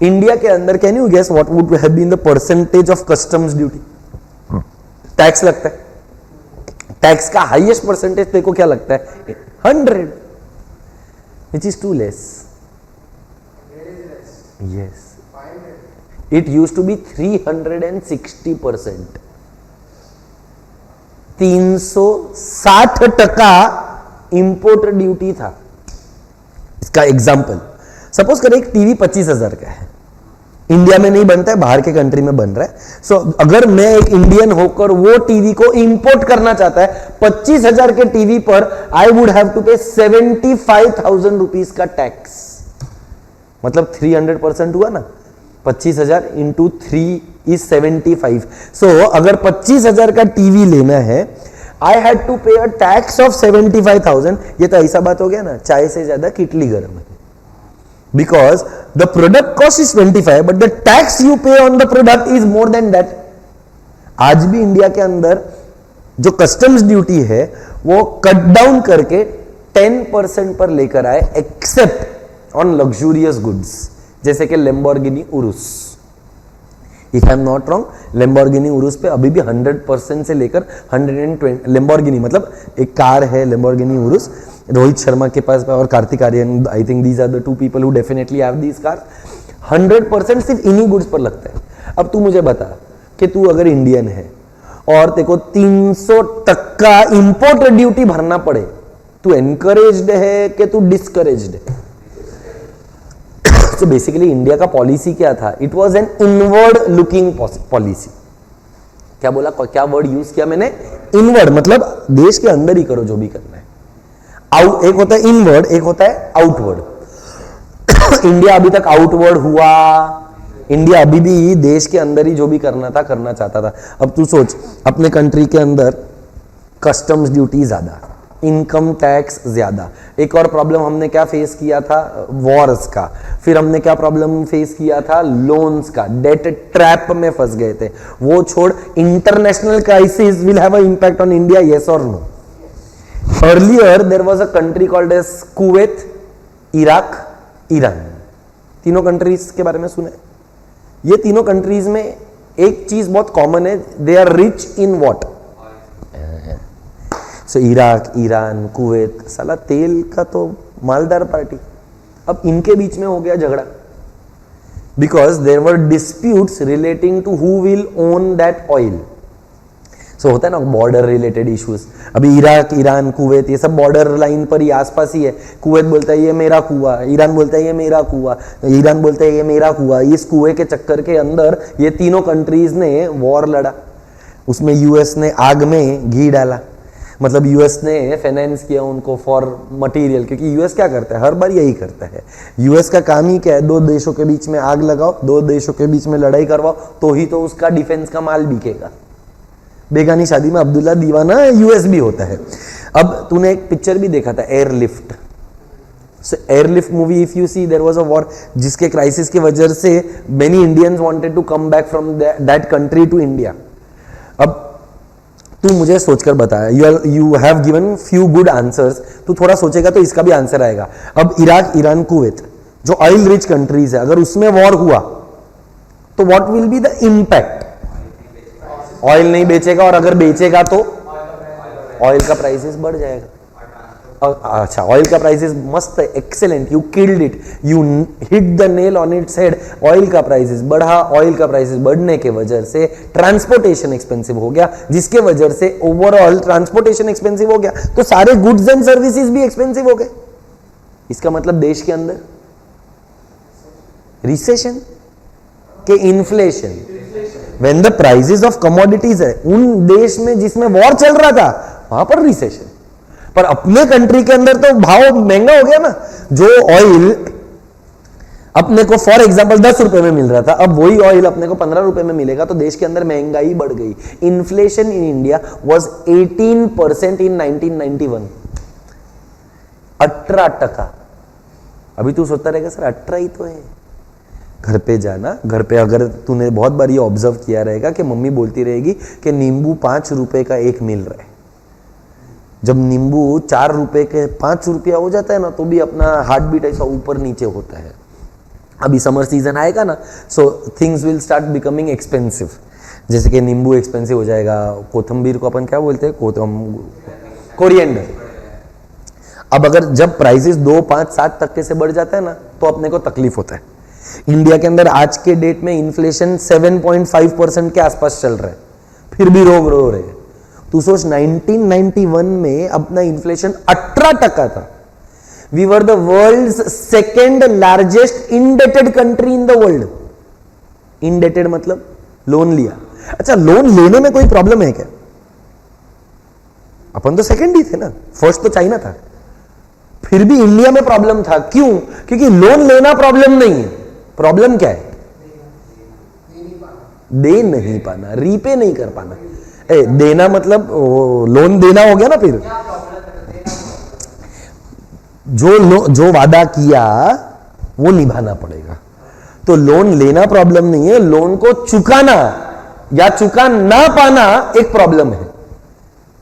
इंडिया के अंदर can you guess what would have been the percentage of customs duty? Tax लगता है। टैक्स का हाईएस्ट परसेंटेज तेरे को क्या लगता है? 100, which is too less. Yes, it used to be 360%. 360% import duty था। इसका एग्जाम्पल, सपोज करें एक टीवी 25,000 का है, इंडिया में नहीं बनता है, बाहर के कंट्री में बन रहा है। सो अगर मैं एक इंडियन होकर वो टीवी को इंपोर्ट करना चाहता है, 25,000 के टीवी पर आई वुड हैव टू पे 75,000 रुपीज का टैक्स। मतलब 300% हुआ ना, 25,000 इंटू 3 इज 75। सो अगर 25,000 का टीवी लेना है, आई हैड टू पे अ टैक्स ऑफ 75,000। ये तो ऐसा बात हो गया ना, चाय से ज्यादा किटली गर्म है। Because the product cost is 25, but the tax you pay on the product is more than that. आज भी इंडिया के अंदर जो कस्टम्स ड्यूटी है वो कट डाउन करके 10% पर लेकर आए, एक्सेप्ट ऑन लग्जूरियस गुड्स जैसे कि Lamborghini Urs. If I am not wrong, Lamborghini Urs पे अभी भी 100% से लेकर 120, लैम्बोर्गिनी मतलब एक कार है लैम्बोर्गिनी उरुस, रोहित शर्मा के पास और Kartik Aaryan, I think these are the 2 people who definitely have these cars। 100% सिर्फ इन्हीं गुड्स पर लगता है। अब तू मुझे बता कि तू अगर इंडियन है और तेरे को 300% इंपोर्ट ड्यूटी भरना पड़े, तू एनकरेज्ड है कि तू डिस्करेज्ड है? तो बेसिकली इंडिया का पॉलिसी क्या था? It was an inward looking policy. क्या बोला, क्या वर्ड यूज किया मैंने, इनवर्ड, मतलब देश के अंदर ही करो जो भी करना है। एक होता है इनवर्ड, एक होता है आउटवर्ड। इंडिया अभी तक आउटवर्ड हुआ, इंडिया अभी भी देश के अंदर ही जो भी करना था करना चाहता था। अब तू सोच, अपने कंट्री के अंदर कस्टम्स ड्यूटी ज्यादा, इनकम टैक्स ज्यादा। एक और प्रॉब्लम हमने क्या फेस किया था, वॉर्स का। फिर हमने क्या प्रॉब्लम फेस किया था, लोन्स का, डेट ट्रैप में फंस गए थे। वो छोड़, international crisis will have a impact on India, yes और no? Earlier there was a country called as Kuwait, Iraq, Iran. तीनों कंट्रीज के बारे में सुने? ये तीनों कंट्रीज में एक चीज बहुत कॉमन है, they are rich in what? So Iraq, Iran, Kuwait, साला तेल का तो मालदार पार्टी। अब इनके बीच में हो गया झगड़ा, because there were disputes relating to who will own that oil. So होता है ना बॉर्डर रिलेटेड इश्यूज। अभी इराक, ईरान, कुवैत ये सब बॉर्डर लाइन पर ही आसपास ही है। कुवैत बोलता है ये मेरा कुआं, ईरान बोलता है ये मेरा कुआं, ईरान बोलता है ये मेरा कुआं। इस कुएं के चक्कर के अंदर ये तीनों कंट्रीज ने वॉर लड़ा। उसमें यूएस ने आग में घी डाला, मतलब यूएस ने फाइनेंस किया उनको फॉर मटेरियल, क्योंकि यूएस क्या करता है, हर बार यही करता है। यूएस का काम ही क्या है, दो देशों के बीच में आग लगाओ, दो देशों के बीच में लड़ाई करवाओ, तो ही तो उसका डिफेंस का माल बिकेगा। बेगानी शादी में अब्दुल्ला दीवाना यूएस भी होता है। अब तूने एक पिक्चर भी देखा था, एयरलिफ्ट। सो Airlift movie, if you see, there was a war, जिसके क्राइसिस की वजह से many Indians wanted to come back from that country to India. अब तू मुझे सोचकर बता, you have given few good answers, तू थोड़ा सोचेगा तो इसका भी आंसर आएगा। अब इराक, ईरान, कुवैत जो ऑयल रिच कंट्रीज है, अगर उसमें वॉर हुआ तो what will be the impact? Oil नहीं बेचेगा, और अगर बेचेगा तो ऑयल का प्राइसेस बढ़ जाएगा। अच्छा, ऑयल का प्राइसेस मस्त है, excellent, you killed it, you hit the nail on its head. Oil का प्राइसेस बढ़ा, ऑयल का प्राइसेस बढ़ने के वजह से ट्रांसपोर्टेशन एक्सपेंसिव हो गया, जिसके वजह से ओवरऑल ट्रांसपोर्टेशन एक्सपेंसिव हो गया, तो सारे गुड्स एंड सर्विसेज भी एक्सपेंसिव हो गए। इसका मतलब देश के अंदर रिसेशन के inflation, when the prices of commodities है उन देश में जिसमें वॉर चल रहा था वहां पर रिसेशन। पर अपने कंट्री के अंदर तो भाव महंगा हो गया ना। जो ऑयल अपने को फॉर एग्जांपल 10 रुपए में मिल रहा था, अब वही ऑयल अपने को 15 रुपए में मिलेगा, तो देश के अंदर महंगाई बढ़ गई। इन्फ्लेशन इन इंडिया वाज 18% इन 1991, 18%। अभी तू सोचता रहेगा सर 18 ही तो है। घर पे जाना, घर पे अगर तूने बहुत बार ये ऑब्जर्व किया रहेगा कि मम्मी बोलती रहेगी कि नींबू 5 रुपए का एक मिल रहा है। जब नींबू 4 रुपए के 5 रुपया हो जाता है ना, तो भी अपना हार्ट बीट ऐसा ऊपर नीचे होता है। अभी समर सीजन आएगा ना, so things will start becoming expensive. जैसे कि नींबू एक्सपेंसिव हो जाएगा, कोथंबीर को अपन क्या बोलते हैं, कोरिएंडर। अब अगर जब प्राइसेस 2, 5, 7% से बढ़ जाता है ना, तो अपने को तकलीफ होता है। इंडिया के अंदर आज के डेट में इन्फ्लेशन 7.5% के आसपास चल रहा है, फिर भी रोग रो रहे हैं। तू सोच 1991 में अपना इन्फ्लेशन 18% था। We were the world's second largest indebted country in the world. Indebted मतलब लोन लिया। अच्छा, लोन लेने में कोई प्रॉब्लम है क्या? अपन तो सेकेंड ही थे ना, फर्स्ट तो चाइना था। फिर भी इंडिया में प्रॉब्लम था, क्यों? क्योंकि लोन लेना प्रॉब्लम नहीं है, प्रॉब्लम क्या है? दे नहीं पाना, रीपे नहीं कर पाना। देना मतलब लोन देना हो गया ना। फिर जो वादा किया वो निभाना पड़ेगा। तो लोन लेना प्रॉब्लम नहीं है, लोन को चुकाना या चुका ना पाना एक प्रॉब्लम है।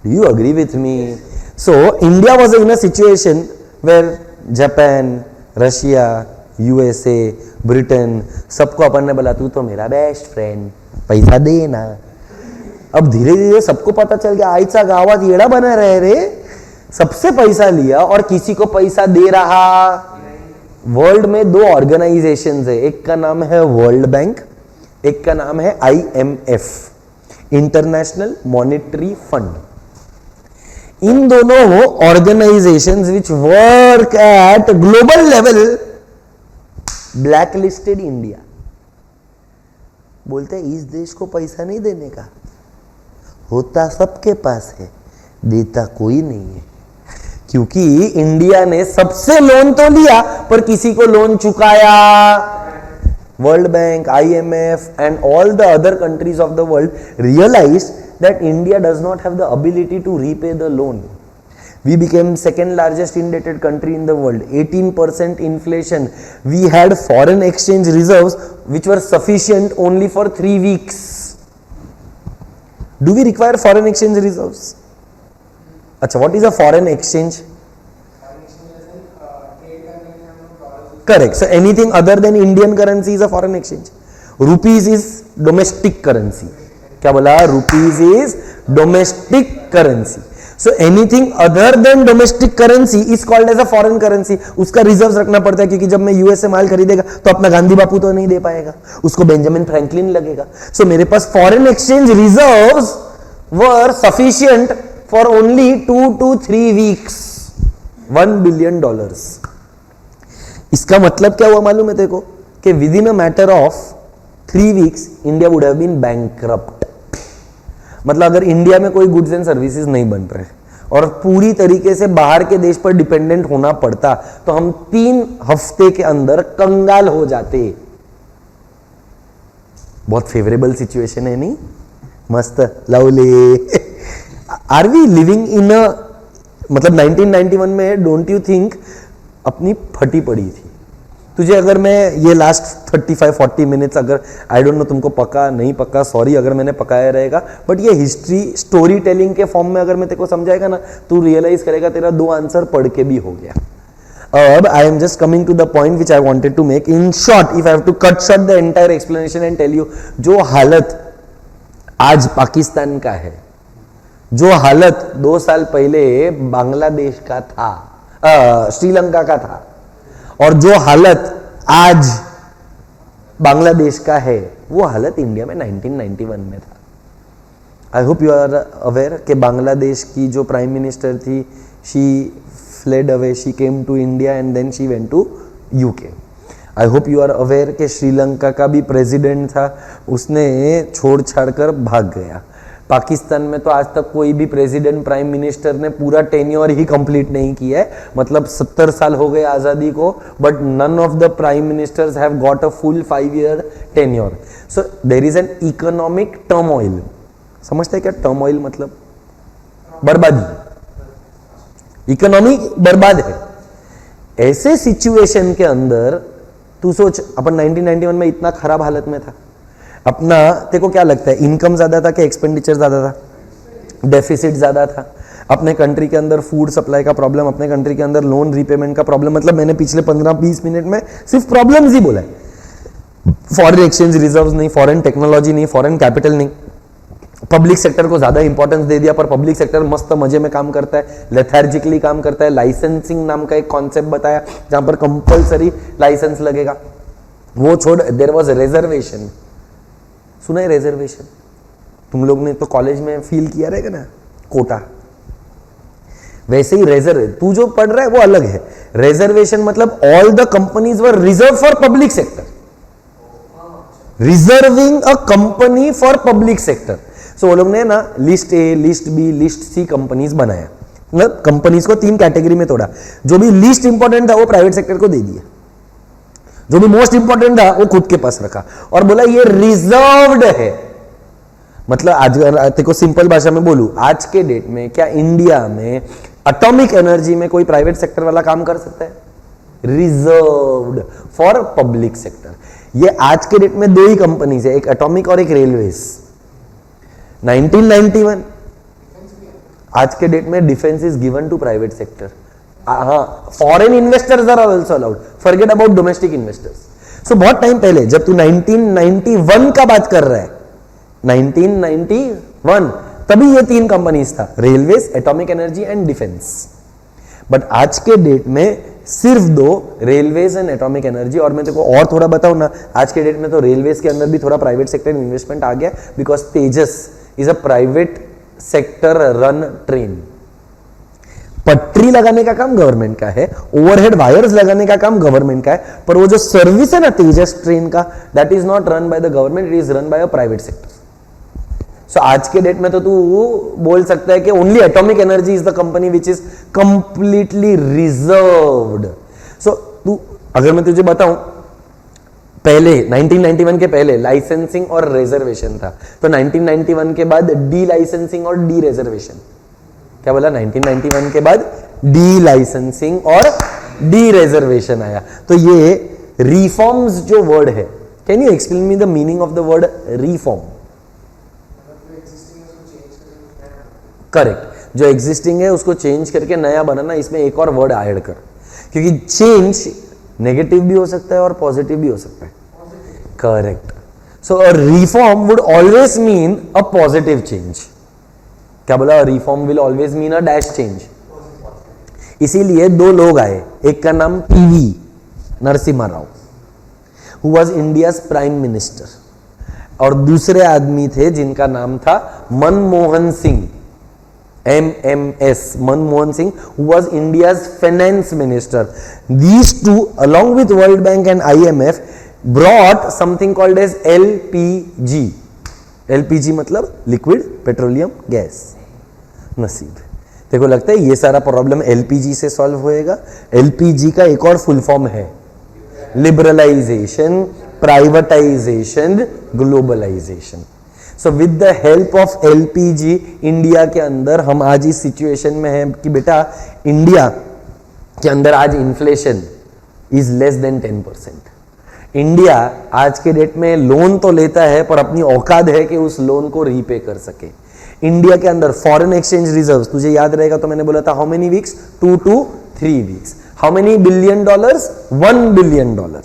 Do you agree with me? So India was in a situation where Japan, Russia, USA, Britain, सबको अपन ने बोला तू तो मेरा बेस्ट फ्रेंड, पैसा देना। अब धीरे धीरे सबको पता चल गया, आईचा गावात येड़ा बना रहे रे, सबसे पैसा लिया और किसी को पैसा दे रहा। वर्ल्ड में 2 ऑर्गेनाइजेशंस है, एक का नाम है वर्ल्ड बैंक, एक का नाम है IMF, इंटरनेशनल मॉनेटरी फंड। इन दोनों organisations which work at global level black listed India. बोलते हैं इस देश को पैसा नहीं देने का, होता सबके पास है, देता कोई नहीं है। क्योंकि इंडिया ने सबसे लोन तो लिया पर किसी को लोन चुकाया। World bank, IMF and all the other countries of the world realized that India does not have the ability to repay the loan. We became second largest indebted country in the world, 18% inflation. We had foreign exchange reserves which were sufficient only for 3 weeks. Do we require foreign exchange reserves? Acha, what is a foreign exchange? Correct. So anything other than Indian currency is a foreign exchange. Rupees is domestic currency. क्या बोला? Rupees is domestic currency. So anything other than domestic currency is called as a foreign currency. उसका reserves रखना पड़ता है, क्योंकि जब मैं US से माल खरीदेगा तो अपना गांधी बापू तो नहीं दे पाएगा, उसको बेंजामिन फ्रैंकलिन लगेगा. So मेरे पास foreign exchange reserves were sufficient for only 2 to 3 weeks. $1 billion. इसका मतलब क्या हुआ मालूम है तेरे को? कि within a matter of 3 weeks India would have been bankrupt. मतलब अगर इंडिया में कोई गुड्स एंड सर्विसेज नहीं बन रहे और पूरी तरीके से बाहर के देश पर डिपेंडेंट होना पड़ता तो हम 3 हफ्ते के अंदर कंगाल हो जाते. बहुत फेवरेबल सिचुएशन है नहीं? मस्त, lovely. Are we living in a, मतलब 1991 में डोंट यू थिंक अपनी फटी पड़ी थी. तुझे अगर मैं ये लास्ट 35-40 मिनट्स, अगर आई डोंट नो तुमको पका नहीं पका, सॉरी अगर मैंने पकाया रहेगा, बट ये हिस्ट्री स्टोरी टेलिंग के फॉर्म में अगर मैं तेरे को समझाएगा ना, तू रियलाइज करेगा तेरा 2 आंसर पढ़ के भी हो गया. अब I am just coming to the point which I wanted to make. In short, if I have to cut short the entire explanation and tell you, जो हालत आज पाकिस्तान का है, जो हालत 2 साल पहले बांग्लादेश का था, श्रीलंका का था, और जो हालत आज बांग्लादेश का है, वो हालत इंडिया में 1991 में था. आई होप यू आर अवेयर कि बांग्लादेश की जो प्राइम मिनिस्टर थी, she fled away, she came to India and then she went to UK. I hope you are aware कि श्रीलंका का भी प्रेसिडेंट था, उसने छोड़ छाड़ कर भाग गया. पाकिस्तान में तो आज तक कोई भी प्रेसिडेंट प्राइम मिनिस्टर ने पूरा टेन्योर ही कंप्लीट नहीं किया है. मतलब 70 साल हो गए आजादी को, but none of the prime ministers have got a full 5-year tenure. So there is an economic turmoil. समझते हैं क्या टर्मोइल मतलब? बर्बादी. इकोनॉमी बर्बाद है. ऐसे सिचुएशन के अंदर तू सोच, अपन 1991 में इतना खराब हालत में था. अपना तेरे को क्या लगता है, इनकम ज्यादा था कि एक्सपेंडिचर ज्यादा था? डेफिसिट ज्यादा था. अपने कंट्री के अंदर फूड सप्लाई का प्रॉब्लम, अपने कंट्री के अंदर लोन रीपेमेंट का प्रॉब्लम. मतलब मैंने पिछले 15-20 मिनट में सिर्फ प्रॉब्लम्स ही बोला है. फॉरेन एक्सचेंज रिजर्व्स नहीं, फॉरेन टेक्नोलॉजी नहीं, फॉरेन कैपिटल नहीं. पब्लिक सेक्टर को ज्यादा इंपॉर्टेंस दे दिया, पर पब्लिक सेक्टर मस्त मजे में काम करता है, लेथार्जिकली काम करता है. लाइसेंसिंग नाम का एक कॉन्सेप्ट बताया जहां पर कंपल्सरी लाइसेंस लगेगा. वो छोड़, देयर वाज रिजर्वेशन. सुना है रिजर्वेशन? तुम लोग ने तो कॉलेज में फील किया रहेगा ना, कोटा. वैसे ही रिजर्व, तू जो पढ़ रहा है वो अलग है. रिजर्वेशन मतलब all the companies were reserve for public sector. Reserving a company for public sector. So वो लोग ने ना list A, list B, list C companies बनाया. मतलब कंपनीज को 3 कैटेगरी में तोड़ा. जो भी लीस्ट इंपॉर्टेंट था वो प्राइवेट सेक्टर को दे दिया, जो भी मोस्ट इंपॉर्टेंट था वो खुद के पास रखा, और बोला ये रिजर्व्ड है. मतलब आज तेरे को सिंपल भाषा में बोलूं, आज के डेट में क्या इंडिया में एटॉमिक एनर्जी में कोई प्राइवेट सेक्टर वाला काम कर सकता है? Reserved for public sector. ये आज के डेट में 2 ही कंपनीज है, एक एटॉमिक और एक रेलवेज. 1991 आज के डेट में defence is given to private sector. हाँ, foreign investors are also allowed, forget about domestic investors. So बहुत टाइम पहले, जब तू 1991 का बात कर रहा है, 1991 तभी ये 3 कंपनीज था, railways, atomic energy and defence. But आज के डेट में सिर्फ 2, रेलवेज एंड एटॉमिक एनर्जी. और मैं तेरे को और थोड़ा बताऊं ना, आज के डेट में तो रेलवेज के अंदर भी थोड़ा प्राइवेट सेक्टर इन्वेस्टमेंट आ गया, because Tejas is a private sector run train. पटरी लगाने का काम गवर्नमेंट का है, ओवरहेड वायर्स लगाने का काम गवर्नमेंट का है, पर वो जो सर्विस है ना तेजस ट्रेन का, that is not run by the government, it is run by a private sector. So आज के डेट में तो तू बोल सकता है कि only atomic energy is the company which is completely reserved. So तू, अगर मैं तुझे बताऊं, पहले 1991 के पहले लाइसेंसिंग और रिजर्वेशन था, तो 1991 के बाद डी लाइसेंसिंग और डी रिजर्वेशन. क्या बोला? 1991 के बाद डी लाइसेंसिंग और डी रिजर्वेशन आया. तो ये रिफॉर्म्स जो वर्ड है, can you explain me the meaning of the word reform? Correct, जो एग्जिस्टिंग है उसको चेंज करके नया बनाना. इसमें एक और वर्ड ऐड कर, क्योंकि चेंज नेगेटिव भी हो सकता है और पॉजिटिव भी हो सकता है. Correct. So a reform would always mean a positive change. क्या बोला? Reform will always mean a dash change. इसीलिए दो लोग आए, एक का नाम PV Narasimha Rao, who was India's prime minister, और दूसरे आदमी थे जिनका नाम था Manmohan Singh, MMS, Manmohan Singh, who was India's finance minister. These two, along with World Bank and IMF, brought something called as LPG. LPG मतलब लिक्विड पेट्रोलियम गैस. नसीब, देखो लगता है ये सारा प्रॉब्लम LPG से सॉल्व होएगा. LPG का एक और फुल फॉर्म है liberalisation, privatisation, globalisation. So with the help of LPG India के अंदर हम आज इस सिचुएशन में हैं कि बेटा इंडिया के अंदर आज inflation is less than 10%. India आज के डेट में लोन तो लेता है पर अपनी औकात है कि उस लोन को रीपे कर सके. इंडिया के अंदर फॉरेन एक्सचेंज रिजर्व्स, तुझे याद रहेगा तो मैंने बोला था how many weeks, 2 to 3 weeks. How many billion dollars? $1 billion.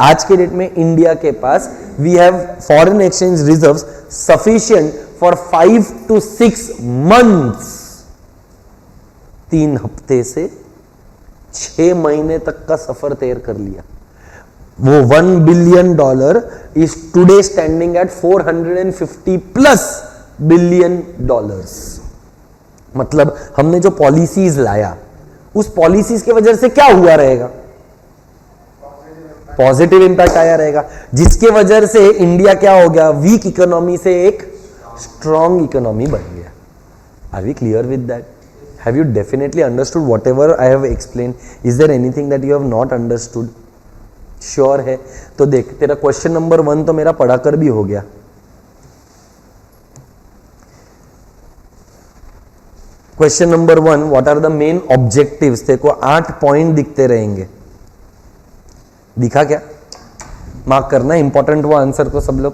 आज के डेट में इंडिया के पास we have foreign exchange reserves sufficient for 5 to 6 months. 3 हफ्ते से 6 महीने तक का सफर तैर कर लिया. वो $1 billion is today standing at 450+ billion dollars. मतलब हमने जो पॉलिसीज लाया उस पॉलिसीज की वजह से क्या हुआ रहेगा? पॉजिटिव इंपैक्ट आया रहेगा, जिसके वजह से इंडिया क्या हो गया? वीक इकोनॉमी से एक स्ट्रॉन्ग इकोनॉमी बन गया. Are we clear with that? Have you definitely understood whatever I have explain? Is there anything that you have not understood? Sure है? तो देख, तेरा क्वेश्चन नंबर 1 तो मेरा पढ़ाकर भी हो गया. Question number 1, what are the main objectives? देखो 8 पॉइंट दिखते रहेंगे. दिखा क्या? मार्क करना, इंपॉर्टेंट वो आंसर को सब लोग.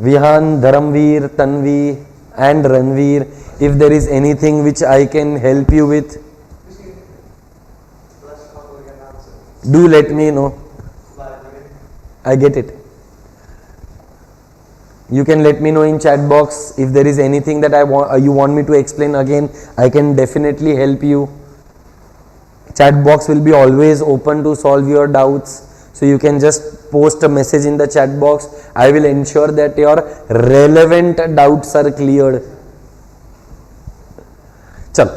Vihaan, Dharmveer, Tanvi and Ranveer, if there is anything which I can help you with, do let me know. I get it. You can let me know in chat box if there is anything that you want me to explain again. I can definitely help you. Chat box will be always open to solve your doubts. So you can just post a message in the chat box. I will ensure that your relevant doubts are cleared. चल,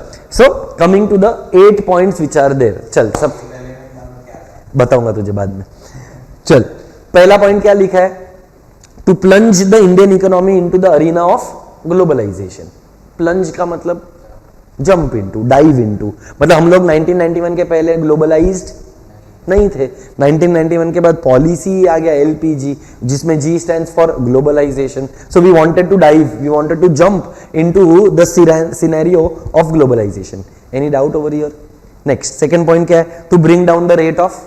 so coming to the 8 points which are there. चल, सब बताऊंगा तुझे बाद में. चल, पहला point क्या लिखा है? To plunge the Indian economy into the arena of globalization. Plunge का मतलब jump into, dive into. मतलब हम लोग 1991 के पहले ग्लोबलाइज्ड नहीं थे. 1991 के बाद पॉलिसी आ गया LPG, जिसमें G stands for globalization. So we wanted to dive, we wanted to jump into the scenario of globalization. Any doubt over here? Next, second point क्या है? To bring down the rate of,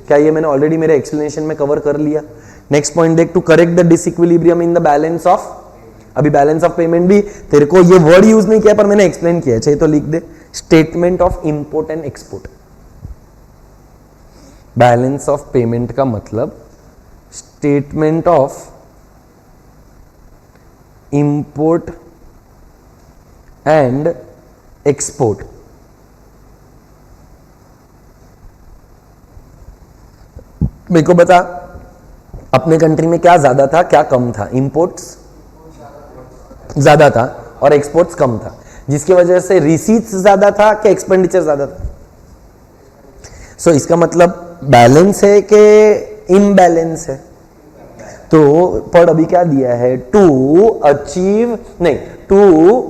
क्या ये मैंने already मेरे explanation में cover कर लिया. Next point देख, to correct the disequilibrium in the balance of, अभी बैलेंस ऑफ पेमेंट भी तेरे को ये वर्ड यूज नहीं किया पर मैंने एक्सप्लेन किया, चाहिए तो लिख दे. Statement of import and export. Balance of payment का मतलब statement of import and export. मेरे को बता, अपने कंट्री में क्या ज्यादा था क्या कम था? इंपोर्ट्स ज्यादा था और एक्सपोर्ट्स कम था, जिसकी वजह से रिसीट्स ज्यादा था कि एक्सपेंडिचर ज्यादा था? सो इसका मतलब बैलेंस है कि इम्बैलेंस है? तो पर अभी क्या दिया है, टू अचीव, नहीं, टू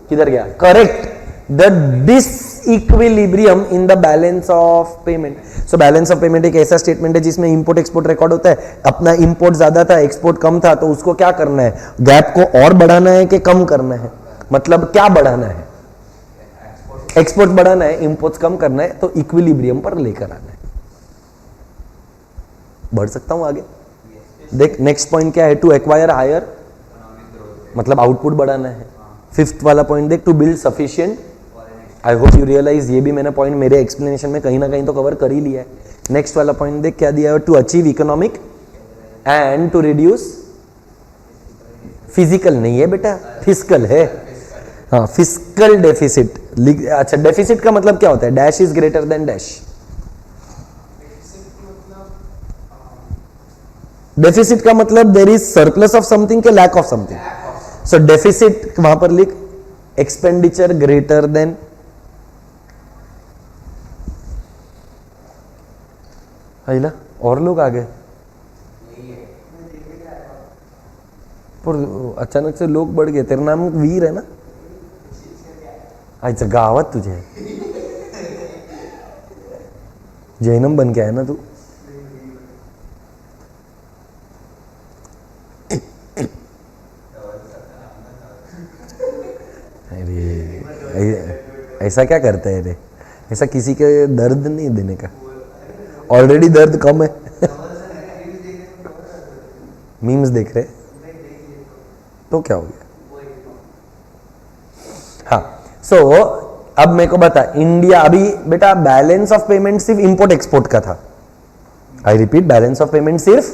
किधर गया, correct the disequilibrium in the balance of payment. So balance of payment एक ऐसा स्टेटमेंट है जिसमें इंपोर्ट एक्सपोर्ट रिकॉर्ड होता है। अपना इंपोर्ट ज्यादा था, एक्सपोर्ट कम था, तो उसको क्या करना है, गैप को और बढ़ाना है कि कम करना है, मतलब क्या बढ़ाना है, एक्सपोर्ट बढ़ाना है, इंपोर्ट्स कम करना है, तो इक्विलिब्रियम पर लेकर आना है। बढ़ सकता हूं आगे, देख नेक्स्ट पॉइंट क्या है, टू एक्वायर हायर, मतलब आउटपुट बढ़ाना है। फिफ्थ वाला पॉइंट देख, to build sufficient, I hope you realise, ये भी मैंने पॉइंट मेरे एक्सप्लेनेशन में कहीं ना कहीं तो कवर कर ही लिया है। नेक्स्ट वाला पॉइंट देख क्या दिया है, to achieve economic and to reduce, physical नहीं है बेटा, फिजिकल है, हाँ, फिजिकल डेफिसिट। अच्छा, डेफिसिट का मतलब क्या होता है, dash is greater than dash. Deficit का मतलब there is surplus of something के lack of something. So deficit वहां पर लिख, एक्सपेंडिचर ग्रेटर देन, आइला और लोग आ गए, पर अचानक से लोग बढ़ गए। तेरा नाम वीर है ना, अच्छा गावात तुझे जैनम बन के आया ना तू, ऐसा क्या करता है रे, ऐसा किसी के दर्द नहीं देने का, ऑलरेडी दर्द कम है। मीम्स देख रहे तो क्या हो गया, हाँ। सो अब मेरे को बता, इंडिया अभी बेटा बैलेंस ऑफ पेमेंट सिर्फ इंपोर्ट एक्सपोर्ट का था, I repeat balance of payment सिर्फ,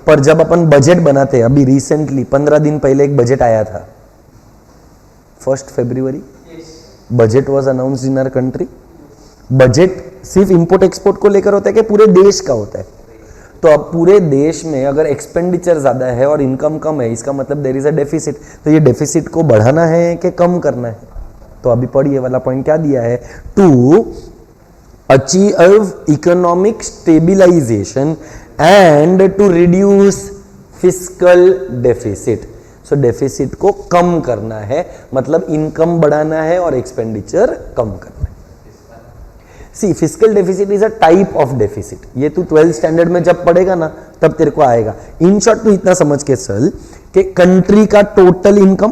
पर जब अपन बजट बनाते, अभी रिसेंटली 15 दिन पहले एक बजट आया था, 1 फरवरी budget was announced in our country. Budget सिर्फ इंपोर्ट एक्सपोर्ट को लेकर होता है कि पूरे देश का होता है, तो अब पूरे देश में अगर एक्सपेंडिचर ज्यादा है और इनकम कम है, इसका मतलब देयर इज अ डेफिसिट, तो ये डेफिसिट को बढ़ाना है कि कम करना है। तो अभी पढ़िए वाला पॉइंट क्या दिया है, to achieve economic stabilisation and to reduce fiscal deficit. So deficit को कम करना है, मतलब इनकम बढ़ाना है और एक्सपेंडिचर कम करना है। See fiscal deficit is a type of deficit, ये तू 12th स्टैंडर्ड में जब पढ़ेगा ना तब तेरे को आएगा। इन शॉर्ट तू इतना समझ के चल कि कंट्री का टोटल इनकम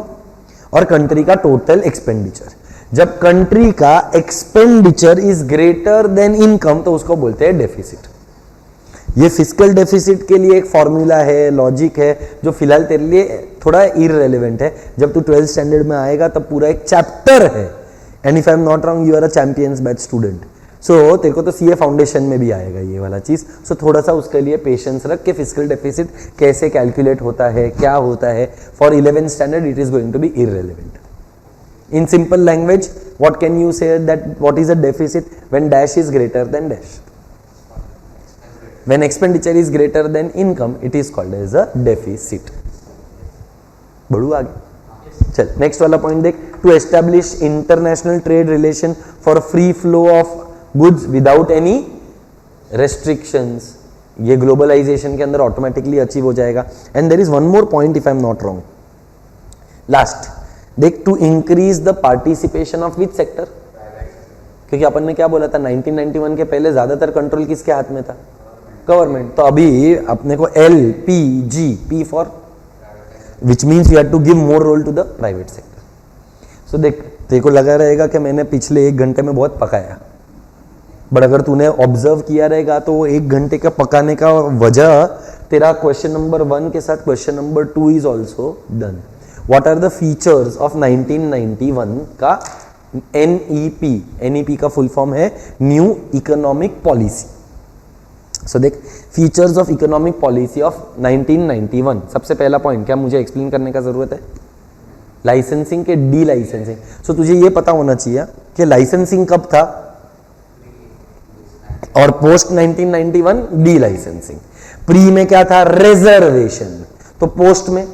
और कंट्री का टोटल एक्सपेंडिचर, जब कंट्री का expenditure is greater then income तो उसको बोलते हैं डेफिसिट। ये फिस्कल डेफिसिट के लिए एक फॉर्मूला है, लॉजिक है, जो फिलहाल तेरे लिए थोड़ा इररिलेवेंट है। जब तू 12th स्टैंडर्ड में आएगा तब पूरा एक चैप्टर है, and if I am not wrong you are a champions batch student, so तेरे को तो सीए फाउंडेशन में भी आएगा ये वाला चीज। सो थोड़ा सा उसके लिए पेशेंस रख के फिस्कल डेफिसिट कैसे कैलकुलेट होता है, क्या होता है, for 11th standard it is going to be irrelevant. In simple language, what can you say that what is a deficit when dash is greater than dash? When expenditure is greater than income, it is called as a deficit. बढ़ू आगे, चल next वाला point देख, to establish international trade relation for free flow of goods without any restrictions. ये globalisation के अंदर automatically achieve हो जाएगा। And there is one more point if I am not wrong, last देख, to increase the participation of which sector, क्योंकि अपन ने क्या बोला था 1991 के पहले ज्यादातर कंट्रोल किसके हाथ में था, गवर्नमेंट। तो अभी अपने को LPG, P for which means you have to give more role to the private sector. So देख, तेरे को लगा रहेगा कि मैंने पिछले 1 घंटे में बहुत पकाया, बट अगर तूने ऑब्जर्व किया रहेगा तो वो 1 घंटे का पकाने का वजह तेरा क्वेश्चन नंबर 1 के साथ question number 2 is also done. What are the features of 1991 का NEP का फुल फॉर्म है न्यू इकोनॉमिक पॉलिसी। सो देख, features of economic policy of 1991, सबसे पहला पॉइंट क्या मुझे एक्सप्लेन करने का जरूरत है, लाइसेंसिंग के डी लाइसेंसिंग। सो तुझे ये पता होना चाहिए कि लाइसेंसिंग कब था और पोस्ट 1991 डी लाइसेंसिंग। प्री में क्या था, रिजर्वेशन, तो पोस्ट में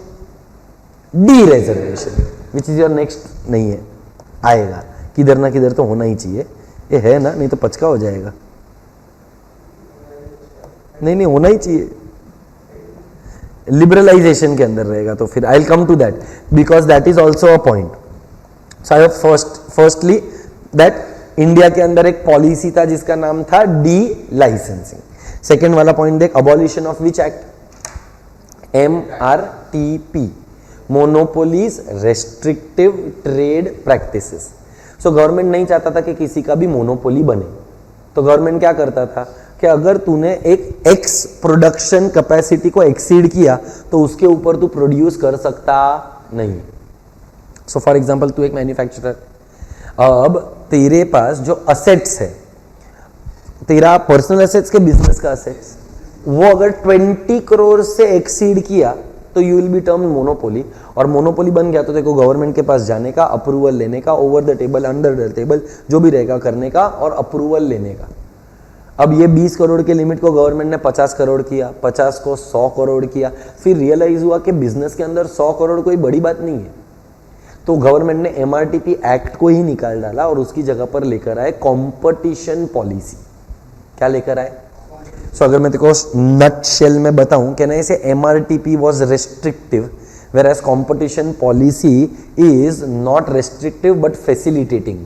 D reservation, which is your next नहीं है, आएगा किधर ना किधर तो होना ही चाहिए, ये है ना, नहीं तो पचका हो जाएगा। नहीं होना ही चाहिए, लिबरलाइजेशन के अंदर रहेगा, तो फिर I will come to that because that is also a point. So I firstly that India के अंदर एक पॉलिसी था जिसका नाम था डी लाइसेंसिंग. सेकेंड वाला पॉइंट देख, abolition of which act? MRTP, monopolies restrictive trade practices. So government नहीं चाहता था कि किसी का भी मोनोपोली बने, तो गवर्नमेंट क्या करता था कि अगर तूने एक एक्स प्रोडक्शन कैपेसिटी को एक्सीड किया तो उसके ऊपर तू प्रोड्यूस कर सकता नहीं. सो फॉर एग्जांपल तू एक मैन्युफैक्चरर, अब तेरे पास जो असेट्स है, तेरा पर्सनल असेट्स के बिजनेस का असेट्स, वो अगर 20 करोड़ से एक्सीड किया तो you will be term monopoly. और मोनोपोली बन गया तो देखो गवर्नमेंट के पास जाने का, अप्रूवल लेने का, over the table under the table जो भी रहेगा करने का और अप्रूवल लेने का. अब ये 20 करोड़ के लिमिट को गवर्नमेंट ने 50 करोड़ किया, 50 को 100 करोड़ किया. फिर रियलाइज हुआ कि बिजनेस के अंदर 100 करोड़ कोई बड़ी बात नहीं है, तो गवर्नमेंट ने MRTP एक्ट को ही निकाल डाला और उसकी जगह पर लेकर आए कंपटीशन पॉलिसी. क्या लेकर आए? सो अगर मैं तेको नट शेल में बताऊं, कहना इसे MRTP was restrictive whereas competition policy is not restrictive but facilitating.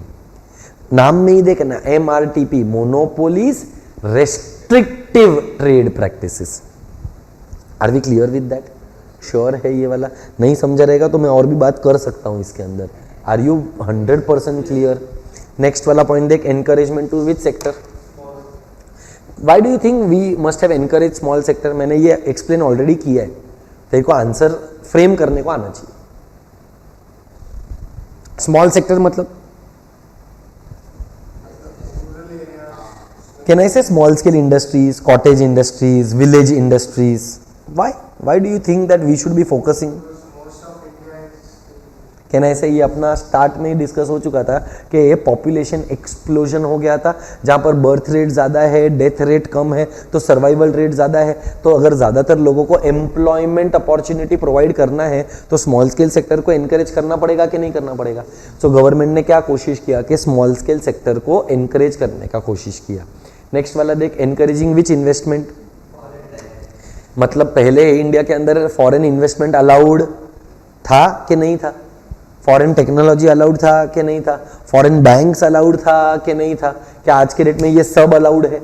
नाम में ही देखना MRTP, monopolies restrictive trade practices. Are we clear with that? Sure है ये वाला? नहीं समझा रहेगा तो मैं और भी बात कर सकता हूं इसके अंदर. Are you 100% clear? नेक्स्ट वाला पॉइंट देख, encouragement to which sector? Why do you think we must have encourage small sector? मैंने ये एक्सप्लेन ऑलरेडी किया है, तेरे को आंसर फ्रेम करने को आना चाहिए. स्मॉल सेक्टर मतलब कैन आई से small scale industries, cottage industries, village industries. Why do you think that we should be focusing? Can ऐसे ये अपना स्टार्ट में ही डिस्कस हो चुका था कि ये पॉपुलेशन एक्सप्लोजन हो गया था, जहाँ पर बर्थ रेट ज़्यादा है, डेथ रेट कम है, तो सर्वाइवल रेट ज़्यादा है. तो अगर ज़्यादातर लोगों को एम्प्लॉयमेंट अपॉर्चुनिटी प्रोवाइड करना है तो स्मॉल स्केल सेक्टर को एनकरेज करना पड़ेगा कि नहीं करना पड़ेगा? सो गवर्नमेंट ने क्या कोशिश किया कि स्मॉल स्केल सेक्टर को एनकरेज करने का कोशिश किया. नेक्स्ट वाला देख, एनकरेजिंग विच इन्वेस्टमेंट? मतलब पहले इंडिया के अंदर फॉरेन इन्वेस्टमेंट अलाउड था कि नहीं था? फॉरेन टेक्नोलॉजी अलाउड था कि नहीं था? फॉरेन बैंक्स अलाउड था कि नहीं था? क्या आज के डेट में ये सब अलाउड है?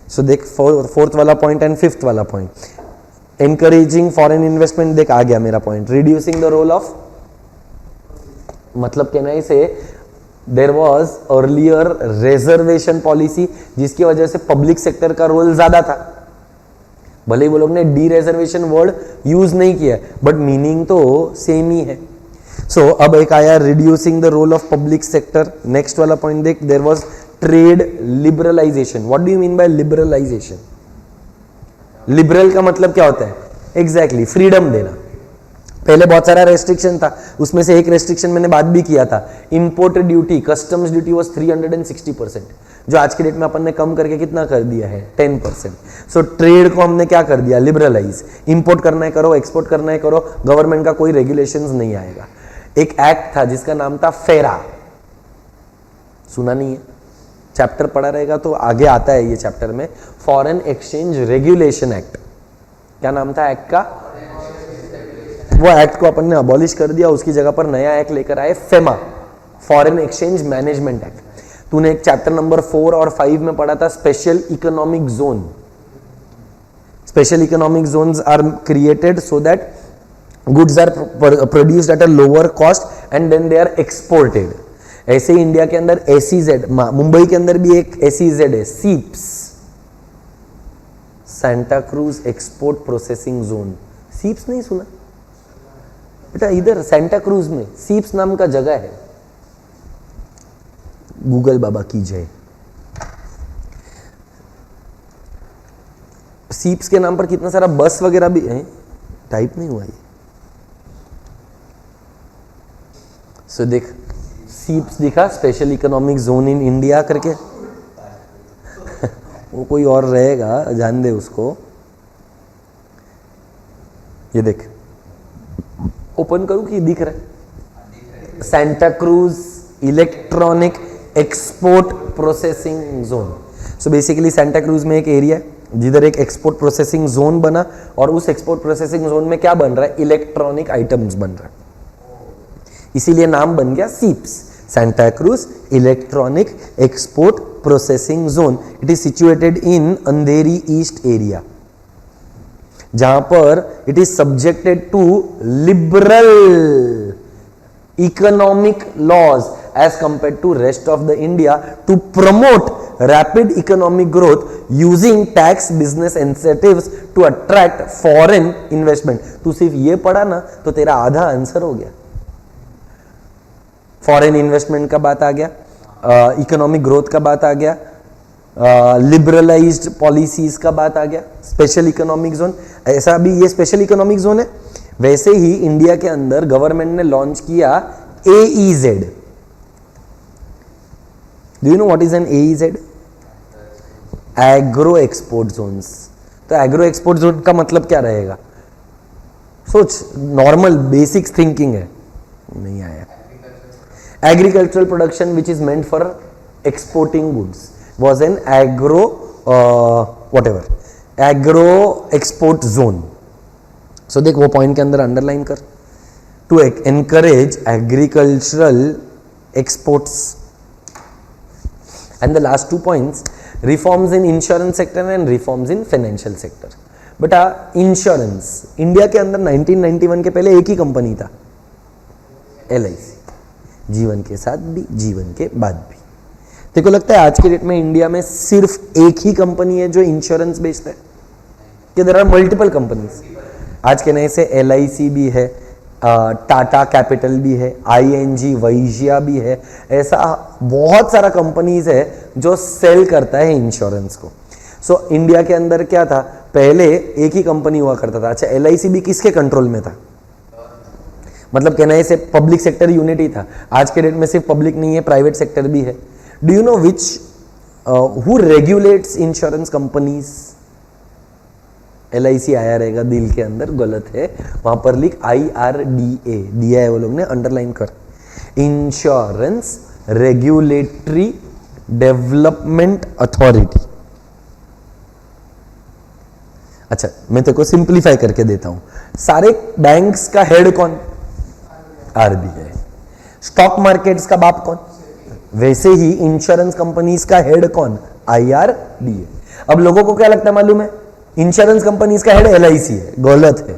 सो देख फोर्थ वाला पॉइंट एंड फिफ्थ वाला पॉइंट, एनकरेजिंग फॉरेन इन्वेस्टमेंट. देख आ गया मेरा point, reducing the role of, मतलब कहना इसे there was earlier reservation policy जिसकी वजह से पब्लिक सेक्टर का रोल ज्यादा था. भले ही वो लोग ने डी रिजर्वेशन वर्ड यूज नहीं किया बट मीनिंग तो सेम ही है. सो अब एक आया reducing the role of public sector. Next वाला पॉइंट देख, there was trade liberalisation. What do you mean by liberalisation? Liberal का मतलब क्या होता है? एग्जैक्टली फ्रीडम देना. पहले बहुत सारा रेस्ट्रिक्शन था, उसमें से एक रेस्ट्रिक्शन मैंने बात भी किया था, import duty, customs duty was 360%, जो आज के डेट में अपन ने कम करके कितना कर दिया है? 10%. सो ट्रेड को हमने क्या कर दिया? लिबरलाइज. इंपोर्ट करना है करो, एक्सपोर्ट करना है करो, गवर्नमेंट का कोई रेगुलेशंस नहीं आएगा. एक एक्ट था जिसका नाम था फेरा, सुना नहीं है? चैप्टर पढ़ा रहेगा तो आगे आता है ये चैप्टर में, फॉरेन एक्सचेंज रेगुलेशन एक्ट. क्या नाम था एक्ट का? वो एक्ट को अपन ने अबॉलिश कर दिया, उसकी जगह पर नया एक्ट लेकर आए, FEMA, foreign exchange management act. तूने एक चैप्टर नंबर 4 और 5 में पढ़ा था, special economic zone. Special economic zones are created so that goods are produced at a lower cost and then they are exported. ऐसे ही इंडिया के अंदर SEZ, मुंबई के अंदर भी एक SEZ है, SEEPZ, Santacruz export processing zone. SEEPZ नहीं सुना बेटा? इधर सैंटा क्रूज में सीप्स नाम का जगह है. गूगल बाबा की जय. सीप्स के नाम पर कितना सारा बस वगैरह भी है. टाइप नहीं हुआ ये. सो देख, सीप्स दिखा, special economic zone in India करके. वो कोई और रहेगा, जान दे उसको. ये देख, ओपन करूं कि दिख रहा है? Santa cruise electronic export processing zone. So basically Santa cruise में एक एरिया है जिधर एक एक्सपोर्ट प्रोसेसिंग जोन बना और उस एक्सपोर्ट प्रोसेसिंग जोन में क्या बन रहा है, इलेक्ट्रॉनिक आइटम्स बन रहा है, इसीलिए नाम बन गया SEEPZ, Santacruz electronic export processing zone. It is situated in Andheri east area, जहां पर it is subjected to liberal economic laws as compared to rest of the India to promote rapid economic growth using tax business incentives to attract foreign investment. तू सिर्फ ये पढ़ा ना तो तेरा आधा आंसर हो गया. फॉरेन इन्वेस्टमेंट का बात आ गया, इकोनॉमिक ग्रोथ का बात आ गया, लिबरलाइज्ड पॉलिसीज का बात आ गया, स्पेशल इकोनॉमिक जोन. ऐसा भी ये स्पेशल इकोनॉमिक जोन है. वैसे ही इंडिया के अंदर गवर्नमेंट ने लॉन्च किया AEZ. Do you know what is an AEZ? Agro export zones. तो एग्रो एक्सपोर्ट जोन का मतलब क्या रहेगा? सोच, नॉर्मल बेसिक्स थिंकिंग है, नहीं आया. Agricultural production which is meant for exporting goods was an agro agro export zone. So देख वो पॉइंट के अंदर अंडरलाइन कर. To encourage agricultural exports. And the last 2 points, reforms in insurance sector and reforms in financial sector. बेटा insurance, India के अंदर 1991 के पहले एक ही कंपनी था, LIC. जीवन के साथ भी, जीवन के बाद भी. तेरे को लगता है आज के डेट में इंडिया में सिर्फ एक ही कंपनी है जो इंश्योरेंस बेचता है, कि देयर आर मल्टीपल कंपनीज? आज के नए से LIC भी है, टाटा कैपिटल भी है, ING वैजिया भी है. ऐसा बहुत सारा कंपनीज है जो सेल करता है इंश्योरेंस को. सो इंडिया के अंदर क्या था, पहले एक ही कंपनी हुआ करता था. अच्छा, LIC भी किसके कंट्रोल में था? मतलब कहना है से पब्लिक सेक्टर यूनिट ही था. आज के डेट में सिर्फ पब्लिक नहीं है, प्राइवेट सेक्टर भी है. Do you know which who regulates insurance companies? LIC आया रहेगा दिल के अंदर, गलत है, वहां पर लिख IRDA दिया है वो लोग ने, अंडरलाइन कर. Insurance regulatory development authority. अच्छा, मैं तेरे को सिंप्लीफाई करके देता हूं. सारे बैंक्स का हेड कौन? RBI. स्टॉक मार्केट्स का बाप कौन? वैसे ही इंश्योरेंस कंपनीज का हेड कौन? IRDA. अब लोगों को क्या लगता है मालूम है, इंश्योरेंस कंपनीज का हेड LIC है. गलत है.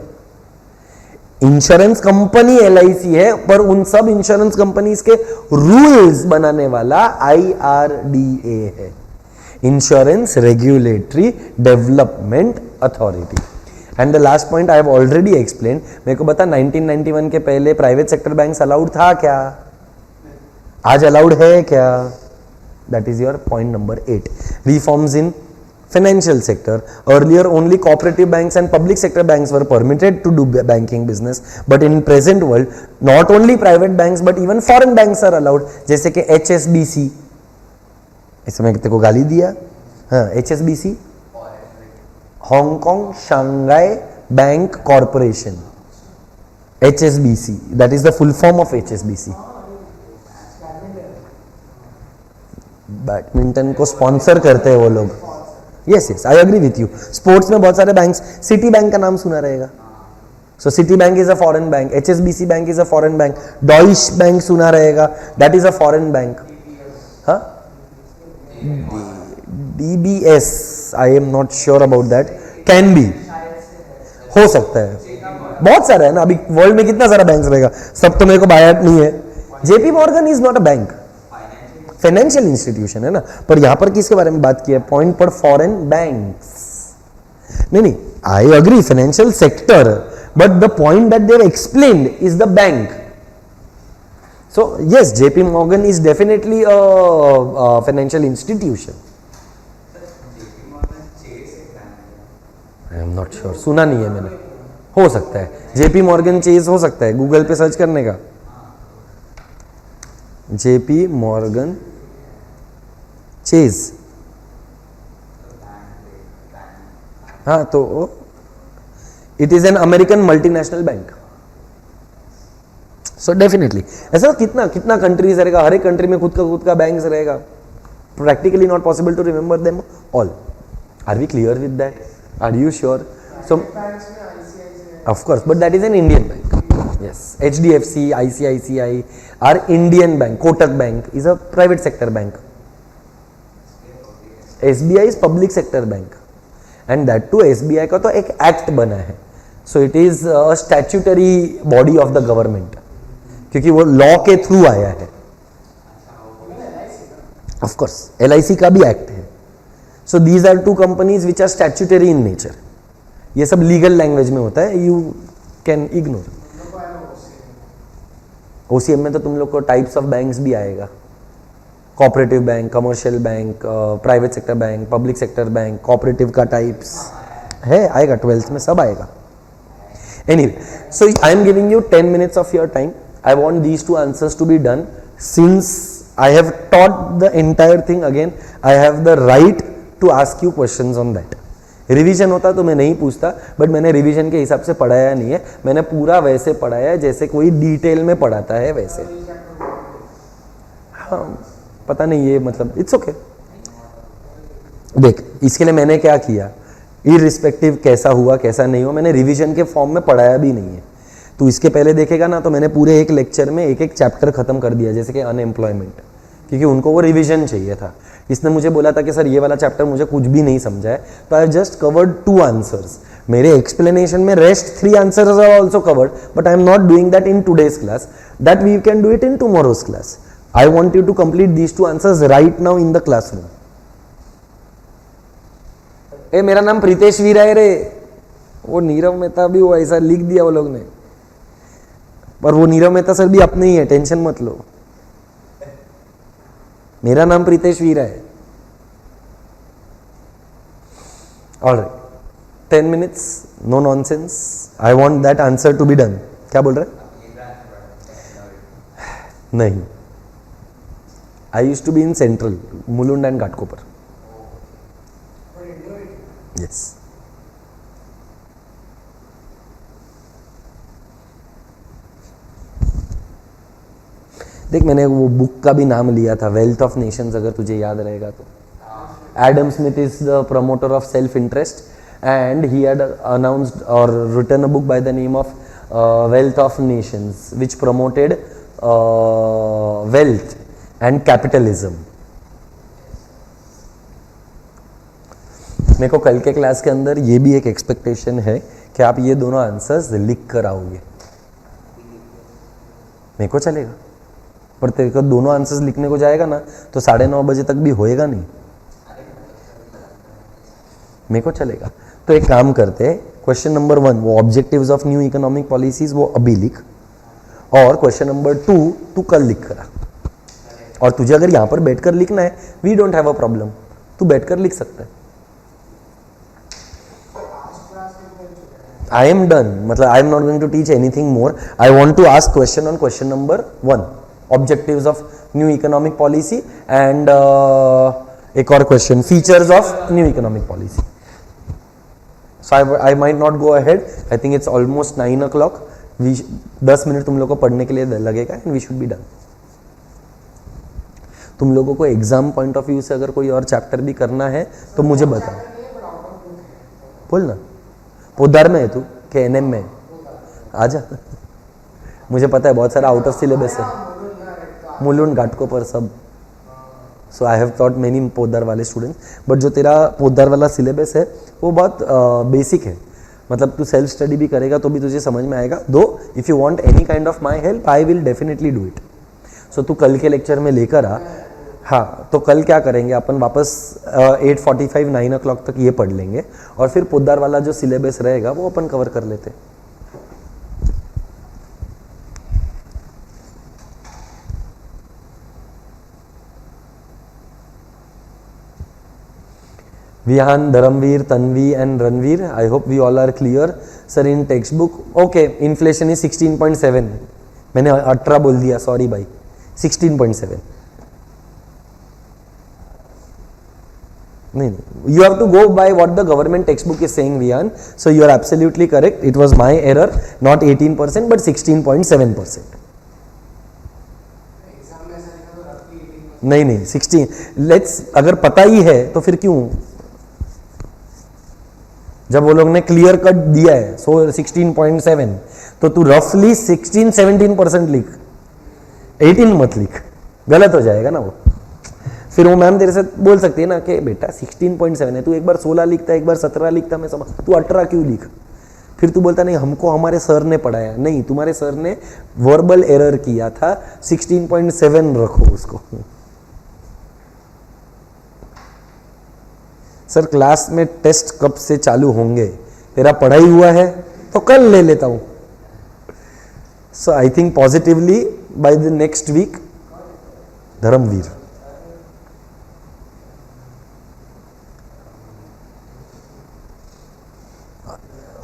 इंश्योरेंस कंपनी LIC है, पर उन सब इंश्योरेंस कंपनीज के रूल्स बनाने वाला IRDA है, insurance regulatory development authority. And the last point I have already explain. मेरे को बता 1991 के पहले प्राइवेट सेक्टर बैंक्स अलाउड था क्या? आज अलाउड है क्या? That is your point number 8. Reforms in financial sector. Earlier only cooperative banks and public sector banks were permitted to do banking business, but in present world not only private banks but even foreign banks are allowed. जैसे कि HSBC, इसमें कितने को गाली दिया? हाँ, HSBC, Hong Kong Shanghai bank corporation, HSBC, that is the full form of HSBC. Badminton को sponsor करते हैं वो लोग. Yes yes, I agree with you. Sports में बहुत सारे बैंक्स, सिटी बैंक का नाम सुना रहेगा. So Citibank is a foreign bank, HSBC bank is a foreign bank, Deutsche bank सुना रहेगा, that is a foreign bank. हाँ, DBS, I am not sure about that, can be, हो सकता है. बहुत सारा है ना, अभी वर्ल्ड में कितना सारा बैंक रहेगा, सब तो मेरे को बायट नहीं है. JP Morgan is not a bank, financial institution है ना. पर यहां पर किसके बारे में बात की है? पॉइंट पर फॉरेन बैंक्स. नहीं, I agree financial sector, but the point that they have explained is the bank. So yes, JP Morgan is definitely a financial institution. I am not sure, सुना नहीं है मैंने. हो सकता है JP Morgan चेज हो सकता है, गूगल पे सर्च करने का. JP Morgan चेज, हाँ, तो it is an American multinational bank. So definitely ऐसा कितना कितना कंट्रीज रहेगा, हर एक कंट्री में खुद का बैंक रहेगा. Practically not possible to remember them all. Are we clear with that? Are you sure? So, of course, but that is an Indian bank. Yes, HDFC, ICICI are Indian bank. Kotak Bank is a private sector bank. SBI is public sector bank, and that too SBI का तो एक act बना है. So it is a statutory body of the government, क्योंकि वो law के through आया है. Of course, LIC का भी एक्ट है. So these are two companies which are statutory in nature. ये सब लीगल लैंग्वेज में होता है, you can ignore. OCM में तो तुम लोग को टाइप्स ऑफ बैंक्स भी आएगा. Cooperative bank, commercial bank, private sector bank, public sector bank, cooperative का टाइप्स है, आएगा 12th में, सब आएगा. Anyway, so I am giving you 10 minutes of your time. I want these two answers to be done. Since I have taught the entire thing again, I have the right to ask you questions on that. Revision होता तो मैं नहीं पूछता, but मैंने revision के हिसाब से पढ़ाया नहीं है. मैंने पूरा वैसे पढ़ाया है जैसे कोई डिटेल में पढ़ाता है वैसे. हाँ, पता नहीं ये मतलब इट्स ओके. देख, इसके लिए मैंने क्या किया, इररिस्पेक्टिव कैसा हुआ कैसा नहीं हुआ, मैंने रिवीजन के फॉर्म में पढ़ाया भी नहीं है. तो इसके पहले देखेगा ना, तो मैंने पूरे एक लेक्चर में एक एक चैप्टर खत्म कर दिया, जैसे कि अनएम्प्लॉयमेंट, क्योंकि उनको वो रिवीजन चाहिए था. इसने मुझे बोला था कि सर ये वाला चैप्टर मुझे कुछ भी नहीं समझा है, तो आई जस्ट कवर्ड 2 आंसर्स. मेरे एक्सप्लेनेशन में rest 3 answers are also covered, but I am not doing that in today's class. That we can do it in tomorrow's class. I want you to complete these 2 answers right now in the classroom. ए, मेरा नाम प्रीतेश वीरा है रे. वो नीरव मेहता भी वो ऐसा लिख दिया वो लोग ने, पर वो नीरव मेहता सर भी अपने ही है, टेंशन मत लो. मेरा नाम प्रीतेश वीरा है. Alright, 10 minutes, no nonsense. I want that answer to be done. क्या बोल रहे? नहीं, I use to be in central, Mulund and Ghatkopar. Yes. देख, मैंने वो बुक का भी नाम लिया था, वेल्थ ऑफ नेशंस, अगर तुझे याद रहेगा तो. Adam Smith is the promoter of self interest, and he had announced or written a book by the name of Wealth of Nations, which promoted wealth and capitalism. मेरे को कल के class के अंदर ये भी एक एक्सपेक्टेशन है कि आप ये दोनों आंसर्स लिख कर आओगे. मेरे को चलेगा, पर तेरे को दोनों आंसर्स लिखने को जाएगा ना तो 9:30 बजे तक भी होएगा नहीं. मेरे को चलेगा. तो एक काम करते हैं, क्वेश्चन नंबर 1 वो objectives of new economic policies वो अभी लिख, और क्वेश्चन नंबर 2 तू कल लिख करा. और तुझे अगर यहाँ पर बैठकर लिखना है, we don't have a problem, तू बैठकर लिख सकता है. I am done. मतलब I am not going to teach anything more. I want to ask question on question number 1, objectives of new economic policy, and एक और question, features of new economic policy. So I might not go ahead. I think it's almost 9 o'clock. 10 minute तुम लोग को पढ़ने के लिए लगेगा, and we should be done. तुम लोगों को एग्जाम पॉइंट ऑफ व्यू से अगर कोई और चैप्टर भी करना है तो मुझे बताओ. बोल ना, पोद्दार में है तू कि एनएम में? आजा, मुझे पता है बहुत सारा आउट ऑफ सिलेबस है, मुलुंड घाटकोपर सब. So I have taught many Poddar वाले स्टूडेंट्स, बट जो तेरा पोद्दार वाला सिलेबस है वो बहुत बेसिक है. मतलब तू सेल्फ स्टडी भी करेगा तो भी तुझे समझ में आएगा. दो if you want any kind of my help, I will definitely do it. So तू कल के लेक्चर में लेकर आ. हाँ, तो कल क्या करेंगे अपन, वापस 8:45 9 o'clock तक ये पढ़ लेंगे, और फिर पोद्दार वाला जो सिलेबस रहेगा वो अपन कवर कर लेते. Vihan, Dharmveer, Tanvi and Ranveer, I hope we all are clear. Sir in text book, okay, inflation is 16.7. मैंने 18 बोल दिया, सॉरी भाई, 16.7. नहीं, you have to go by what the government textbook is saying, Vihan. So you are absolutely correct. It was my error, not 18% but 16.7%. नहीं 16. Let's, अगर पता ही है तो फिर क्यों जब वो लोग ने क्लियर कट दिया है सो 16.7, तो तू रफली 16-17% लिख, 18 मत लिख, गलत हो जाएगा ना वो। फिर वो मैम तेरे से बोल सकती है ना कि बेटा 16.7 है, तू एक बार 16 लिखता, एक बार 17 लिखता, मैं समझ, तू 18 क्यों लिख। फिर तू बोलता नहीं हमको हमारे सर ने पढ़ाया, नहीं तुम्हारे सर ने वर्बल एरर किया था, 16.7 रखो उसको। सर क्लास में टेस्ट कब से चालू होंगे, तेरा पढ़ाई हुआ है तो कल ले लेता हूं। So I think positively by the next week Dharmveer.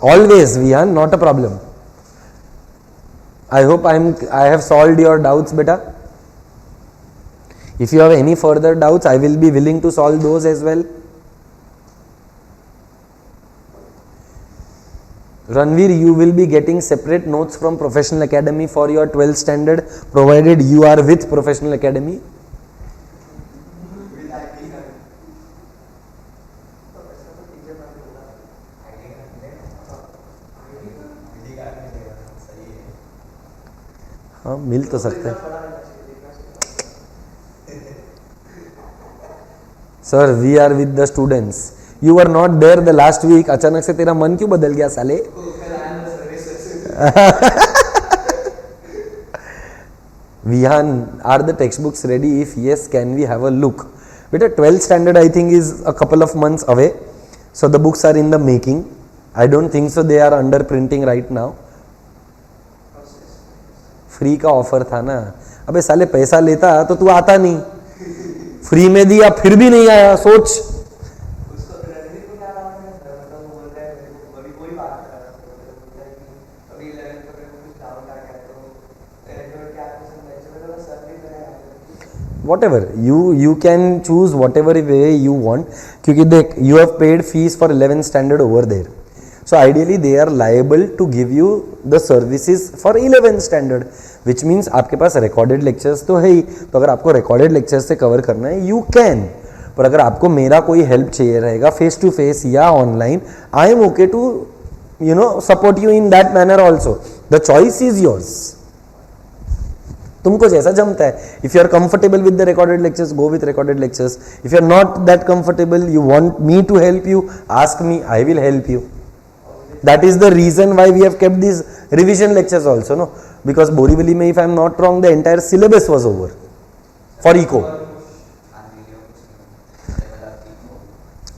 Always, Vihan, not a problem. I hope I have solved your doubts, beta. If you have any further doubts, I will be willing to solve those as well. Ranveer, you will be getting separate notes from Professional Academy for your 12th standard, provided you are with Professional Academy. हाँ मिल तो सकते हैं sir, we are with the students, you are not there the last week. अचानक से तेरा मन क्यों बदल गया साले? Vihan, are the text books ready? If yes, can we have a look? बेटा 12th standard I think is a couple of months away, so the books are in the making. I don't think so they are under printing right now. Free का offer था ना। अबे साले पैसा लेता तो तू आता नहीं, फ्री में दिया फिर भी नहीं आया, सोच। Whatever you can choose whatever way you want, क्योंकि देख you have paid fees for 11th standard over there, so ideally they are liable to give you the services for 11th standard, which means आपके पास recorded lectures तो है ही, तो अगर आपको recorded lectures से cover करना है you can, पर अगर आपको मेरा कोई help चाहिए रहेगा face to face या online, I am okay to support you in that manner also. The choice is yours. तुमको जैसा जमता है. If you are comfortable with the recorded lectures, go with recorded lectures. If you are not that comfortable, you want me to help you, ask me, I will help you. That is the reason why we have kept these revision lectures also, no? Because Borivali mein, if I am not wrong, the entire syllabus was over for eco.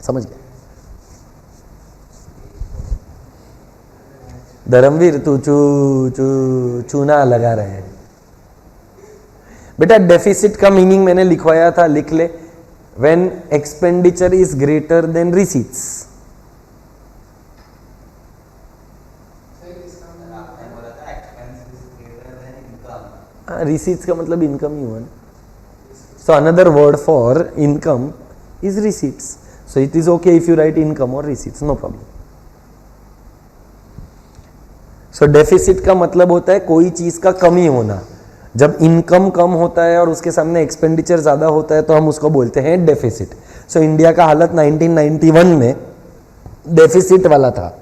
समझ गए? धर्मवीर तू चूना लगा रहे हैं बेटा. Deficit का meaning मैंने लिखवाया था, लिख ले. When expenditure is greater then receipts. Receipts का मतलब इनकम ही हुआ ना. So another word for income is receipts. So it is okay if you right income और रिसीट्स, नो प्रॉब्लम. सो डेफिसिट का मतलब होता है कोई चीज का कमी होना. जब इनकम कम होता है और उसके सामने एक्सपेंडिचर ज्यादा होता है तो हम उसको बोलते हैं डेफिसिट. सो इंडिया का हालत 1991 में डेफिसिट वाला था.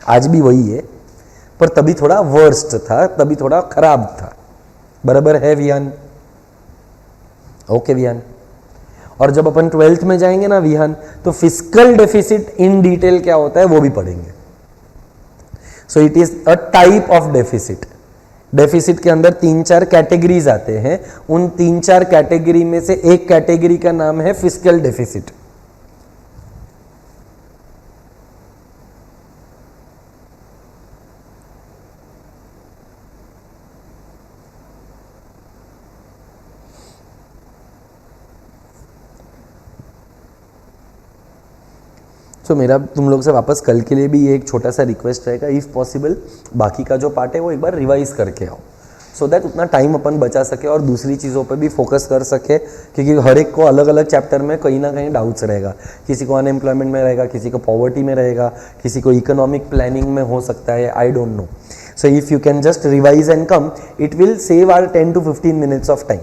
आज भी वही है, पर तभी थोड़ा वर्स्ट था, तभी थोड़ा खराब था. बराबर है विहान? ओके विहान. और जब अपन 12th में जाएंगे ना विहान, तो फिस्कल डेफिसिट इन डिटेल क्या होता है वो भी पढ़ेंगे. So it is a type of deficit. Deficit के अंदर 3-4 कैटेगरीज आते हैं. उन 3-4 कैटेगरी में से एक कैटेगरी का नाम है फिस्कल डेफिसिट. तो मेरा तुम लोग से वापस कल के लिए भी ये एक छोटा सा रिक्वेस्ट रहेगा, इफ़ पॉसिबल बाकी का जो पार्ट है वो एक बार रिवाइज करके आओ, सो दैट उतना टाइम अपन बचा सके और दूसरी चीज़ों पे भी फोकस कर सके. क्योंकि हर एक को अलग अलग चैप्टर में कहीं ना कहीं डाउट्स रहेगा. किसी को अनएम्प्लॉयमेंट में रहेगा, किसी को पॉवर्टी में रहेगा, किसी को इकोनॉमिक प्लानिंग में हो सकता है, I don't know. So if you can just revise and come, it will save our 10 to 15 minutes of time.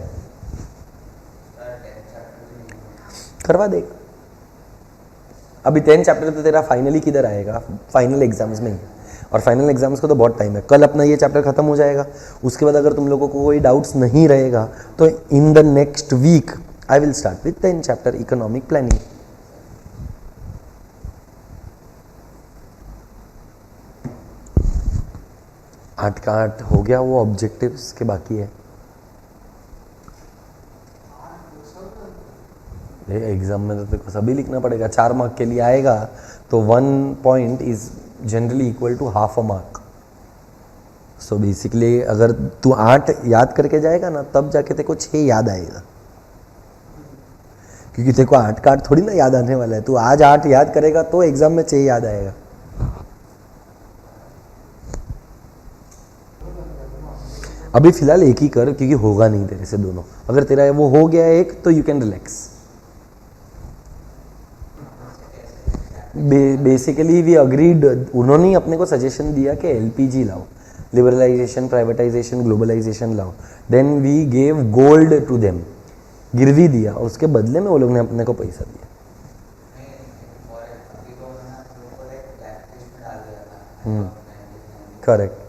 करवा देगा. अभी 10 चैप्टर तो तेरा फाइनली किधर आएगा, फाइनल एग्जाम्स में ही, और फाइनल एग्जाम्स को तो बहुत टाइम है। कल अपना ये चैप्टर खत्म हो जाएगा, उसके बाद अगर तुम लोगों को कोई डाउट्स नहीं रहेगा तो in the next week I will start with 10 chapter economic planning. आठ का 8 हो गया, वो ऑब्जेक्टिव्स के बाकी है। एग्जाम में तो तेको सभी लिखना पड़ेगा, 4 मार्क के लिए आएगा तो 1 point is generally equal to half a mark. So basically अगर तू 8 याद करके जाएगा ना, तब जाके तेको 6 याद आएगा, क्योंकि तेको 8 का 8 थोड़ी ना याद आने वाला है। तू आज 8 याद करेगा तो एग्जाम में 6 याद आएगा। अभी फिलहाल एक ही कर, क्योंकि होगा नहीं तेरे से दोनों। अगर तेरा वो हो गया एक तो you can relax. Basically we agreed, उन्होंने ही अपने को सजेशन दिया कि एलपीजी लाओ, लिबरलाइजेशन, प्राइवेटाइजेशन, ग्लोबलाइजेशन लाओ। Then we gave gold to them, गिरवी दिया, और उसके बदले में वो लोग ने अपने को पैसा दिया। Correct,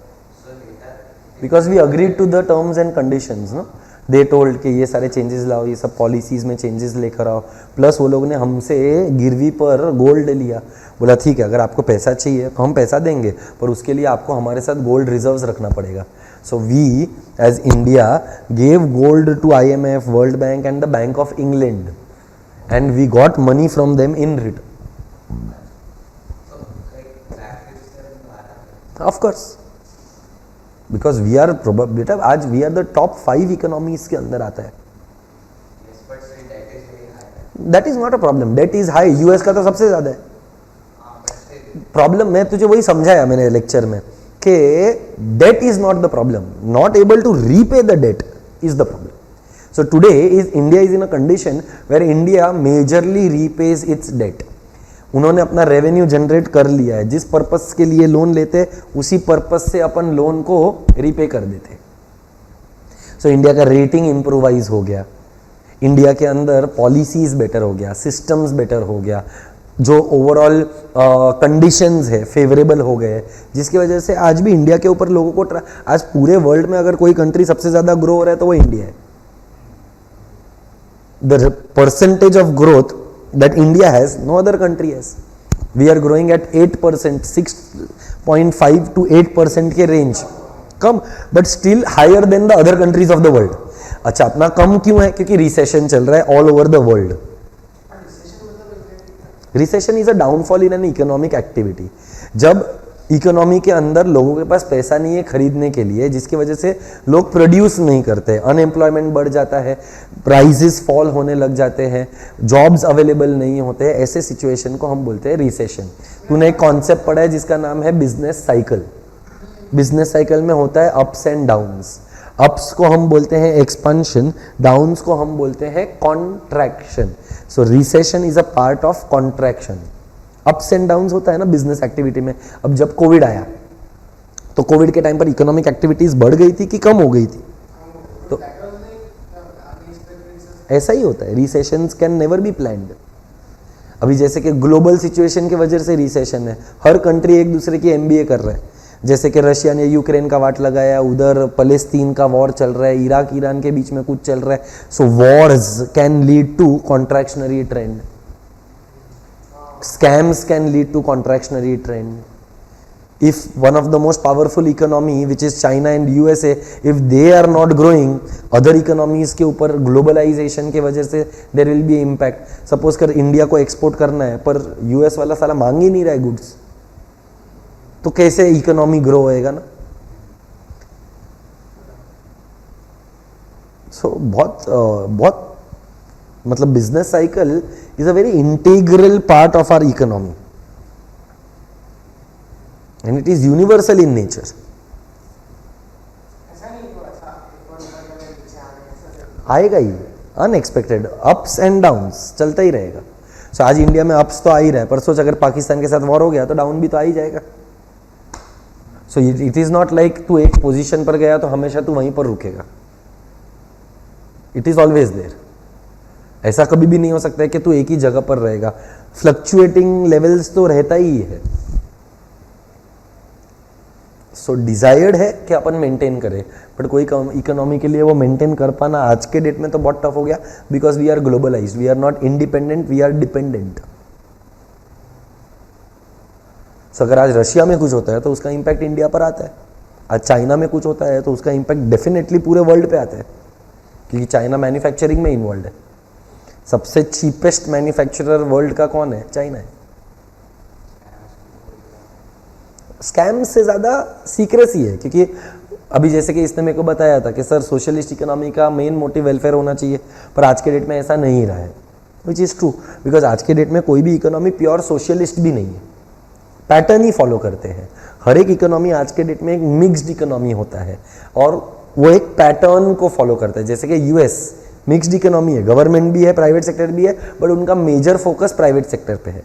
because we agreed to the terms and conditions no. They told कि ये सारे चेंजेस लाओ, ये सब पॉलिसीज में चेंजेस लेकर आओ, प्लस वो लोग ने हमसे गिरवी पर गोल्ड लिया। बोला ठीक है, अगर आपको पैसा चाहिए तो हम पैसा देंगे, पर उसके लिए आपको हमारे साथ गोल्ड रिजर्व्स रखना पड़ेगा। So we as India gave gold to IMF, world bank and the bank of England, and we got money from them in return. Of course, because we are बेटा आज we are the top 5 economies के अंदर आता है। That is not a problem, debt is high, US का तो सबसे ज्यादा है। प्रॉब्लम मैं तुझे वही समझाया मैंने लेक्चर में कि debt is not the problem, not able to repay the debt is the problem. So today is India is in a condition where India majorly repays its debt. उन्होंने अपना रेवेन्यू जनरेट कर लिया है, जिस purpose के लिए loan लेते उसी पर्पस से अपन लोन को रीपे कर देते। सो इंडिया का रेटिंग इंप्रूवाइज हो गया, इंडिया के अंदर पॉलिसीज बेटर हो गया, सिस्टम्स बेटर हो गया, जो ओवरऑल कंडीशंस है फेवरेबल हो गए, जिसकी वजह से आज भी इंडिया के ऊपर लोगों को आज पूरे वर्ल्ड में अगर कोई कंट्री सबसे ज्यादा ग्रो हो रहा है तो वो इंडिया है। The percentage of growth that India has, no other country has. We are growing at 8%, 6.5 to 8% के range, come but still higher than the other countries of the world. अच्छा, अपना कम क्यों है? क्योंकि रिसेशन चल रहा है all over the world. Recession is a downfall in an economic activity. जब इकोनॉमी के अंदर लोगों के पास पैसा नहीं है खरीदने के लिए, जिसकी वजह से लोग प्रोड्यूस नहीं करते, अनएम्प्लॉयमेंट बढ़ जाता है, प्राइसेस फॉल होने लग जाते हैं, जॉब्स अवेलेबल नहीं होते, ऐसे सिचुएशन को हम बोलते हैं रिसेशन। तूने एक कॉन्सेप्ट पढ़ा है जिसका नाम है बिजनेस साइकिल। बिजनेस साइकिल में होता है अप्स एंड डाउन्स। अप्स को हम बोलते हैं एक्सपेंशन, डाउन्स को हम बोलते हैं contraction. So recession is a part of contraction. Ups and downs होता है ना बिजनेस एक्टिविटी में। अब जब कोविड आया तो कोविड के टाइम पर इकोनॉमिक एक्टिविटीज बढ़ गई थी कि कम हो गई थी? तो ऐसा ही होता है, recessions can never be planned. अभी जैसे कि ग्लोबल सिचुएशन की वजह से रिसेशन है, हर कंट्री एक दूसरे की एमबीए कर रहा है। जैसे कि रशिया ने यूक्रेन का वाट लगाया, उधर फलस्तीन का वॉर चल रहा है, इराक ईरान के बीच में कुछ चल रहा है। So wars can lead to contractionary trend, scams can lead to contractionary trend. If one of the most powerful economy which is China and USA, if they are not growing, other economies के ऊपर globalization के वजह से there will be impact. Suppose कर India को export करना है पर यूएस वाला साला मांग ही नहीं रहा है गुड्स, तो कैसे इकोनॉमी ग्रो होएगा ना? सो बहुत मतलब business cycle is a very integral part of our economy and it is universal in nature. आएगा ही, अनएक्सपेक्टेड अप्स एंड डाउन्स चलता ही रहेगा। सो आज इंडिया में अप्स तो आ ही रहा है, पर सोच अगर पाकिस्तान के साथ वॉर हो गया तो डाउन भी तो आ ही जाएगा। So it is not like तू एक पोजीशन पर गया तो हमेशा तू वहीं पर रुकेगा, इट इज ऑलवेज देयर। ऐसा कभी भी नहीं हो सकता है कि तू एक ही जगह पर रहेगा, फ्लक्चुएटिंग लेवल्स तो रहता ही है। सो डिजायर्ड है कि अपन मेंटेन करें, बट कोई इकोनॉमी के लिए वो मेंटेन कर पाना आज के डेट में तो बहुत टफ हो गया, because we are globalised, we are not independent, we are dependent. So अगर आज रशिया में कुछ होता है तो उसका इंपैक्ट इंडिया पर आता है, आज चाइना में कुछ होता है तो उसका इंपैक्ट डेफिनेटली पूरे वर्ल्ड पे आता है, क्योंकि चाइना मैन्युफैक्चरिंग में इन्वॉल्व है। सबसे चीपेस्ट मैन्युफैक्चरर वर्ल्ड का कौन है? चाइना है। स्कैम से ज़्यादा सीक्रेसी है, क्योंकि अभी जैसे कि इसने मेरे को बताया था कि सर सोशलिस्ट इकोनॉमी का मेन मोटिव वेलफेयर होना चाहिए, पर आज के डेट में ऐसा नहीं रहा है, विच इज़ ट्रू, बिकॉज आज के डेट में कोई भी इकोनॉमी प्योर सोशलिस्ट भी नहीं है, पैटर्न ही फॉलो करते हैं। हर एक इकोनॉमी आज के डेट में एक मिक्स्ड इकोनॉमी होता है और वो एक पैटर्न को फॉलो करता है। जैसे कि यूएस मिक्स्ड इकोनॉमी है, गवर्नमेंट भी है, प्राइवेट सेक्टर भी है, बट उनका मेजर फोकस प्राइवेट सेक्टर पे है।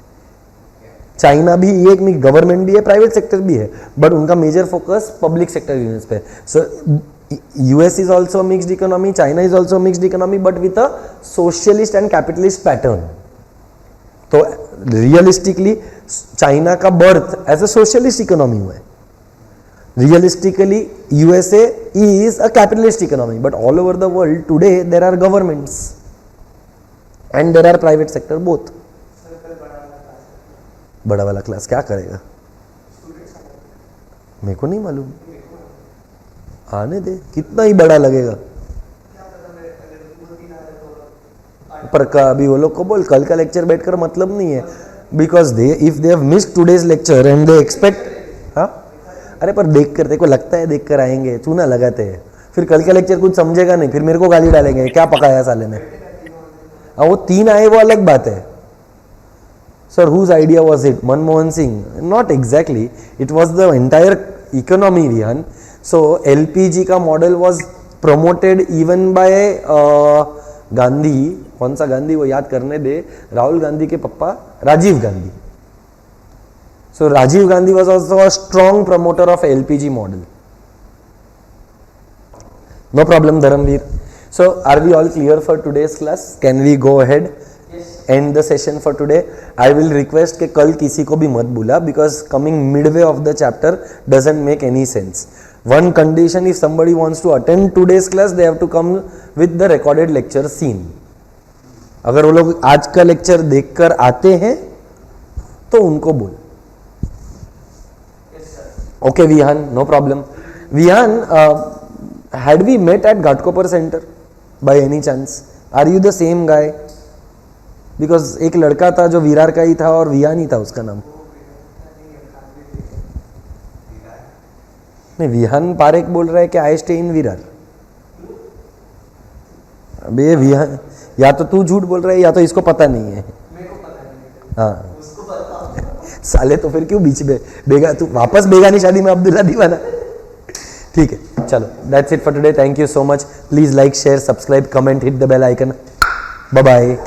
चाइना भी एक गवर्नमेंट भी है, प्राइवेट सेक्टर भी है, बट उनका major focus public sector units पे। So US is also mixed economy, China is also mixed economy, but with a socialist and capitalist pattern. तो रियलिस्टिकली चाइना का birth as a socialist economy हुआ है, realistically USA is a capitalist economy, but all over the world today there are governments and there are private sector both. बड़ा वाला class क्या करेगा मेरे को नहीं मालूम, आने दे, कितना ही बड़ा लगेगा। पर अभी वो लोग को बोल कल का लेक्चर बैठकर मतलब नहीं है, because they if they have missed today's lecture and they expect, हाँ अरे पर देख कर देखो, लगता है देख कर आएंगे, चूना लगाते हैं, फिर कल का लेक्चर कुछ समझेगा नहीं, फिर मेरे को गाली डालेंगे क्या पकाया साले ने। वो 3 आए वो अलग बात है। Sir, whose idea was it? Manmohan Singh? Not exactly. It was the entire economy, Vihan. So LPG का model was promoted even by Gandhi. कौन सा गांधी वो याद करने दे, राहुल गांधी के पप्पा Rajiv Gandhi. So Rajiv Gandhi was also a strong promoter of LPG model. No problem, Dharamveer. So are we all clear for today's class? Can we go ahead? End the session for today. I will request कि कल किसी को भी मत बुला, because coming midway of the chapter doesn't make any sense. One condition, if somebody wants to attend today's class, they have to come with the recorded lecture seen. अगर वो लोग आज का लेक्चर देखकर आते हैं तो उनको बोल। Okay, Vihan, no problem. Vihan, had we met at Ghatkopar Center by any chance? Are you the same guy? Because एक लड़का था जो विरार का ही था और विहान ही था उसका नाम। नहीं, विहान पारेख बोल रहा है कि आई स्टे इन विरार। अब ये विहान, या तो तू झूठ बोल रहा है या तो इसको पता नहीं है। हाँ साले, तो फिर क्यों बीच में बेगा, तू वापस बेगानी शादी में अब्दुल्ला दीवाना। ठीक है, चलो, that's it for today. Thank you so much. Please like, share, subscribe, comment, hit the bell icon. Bye bye.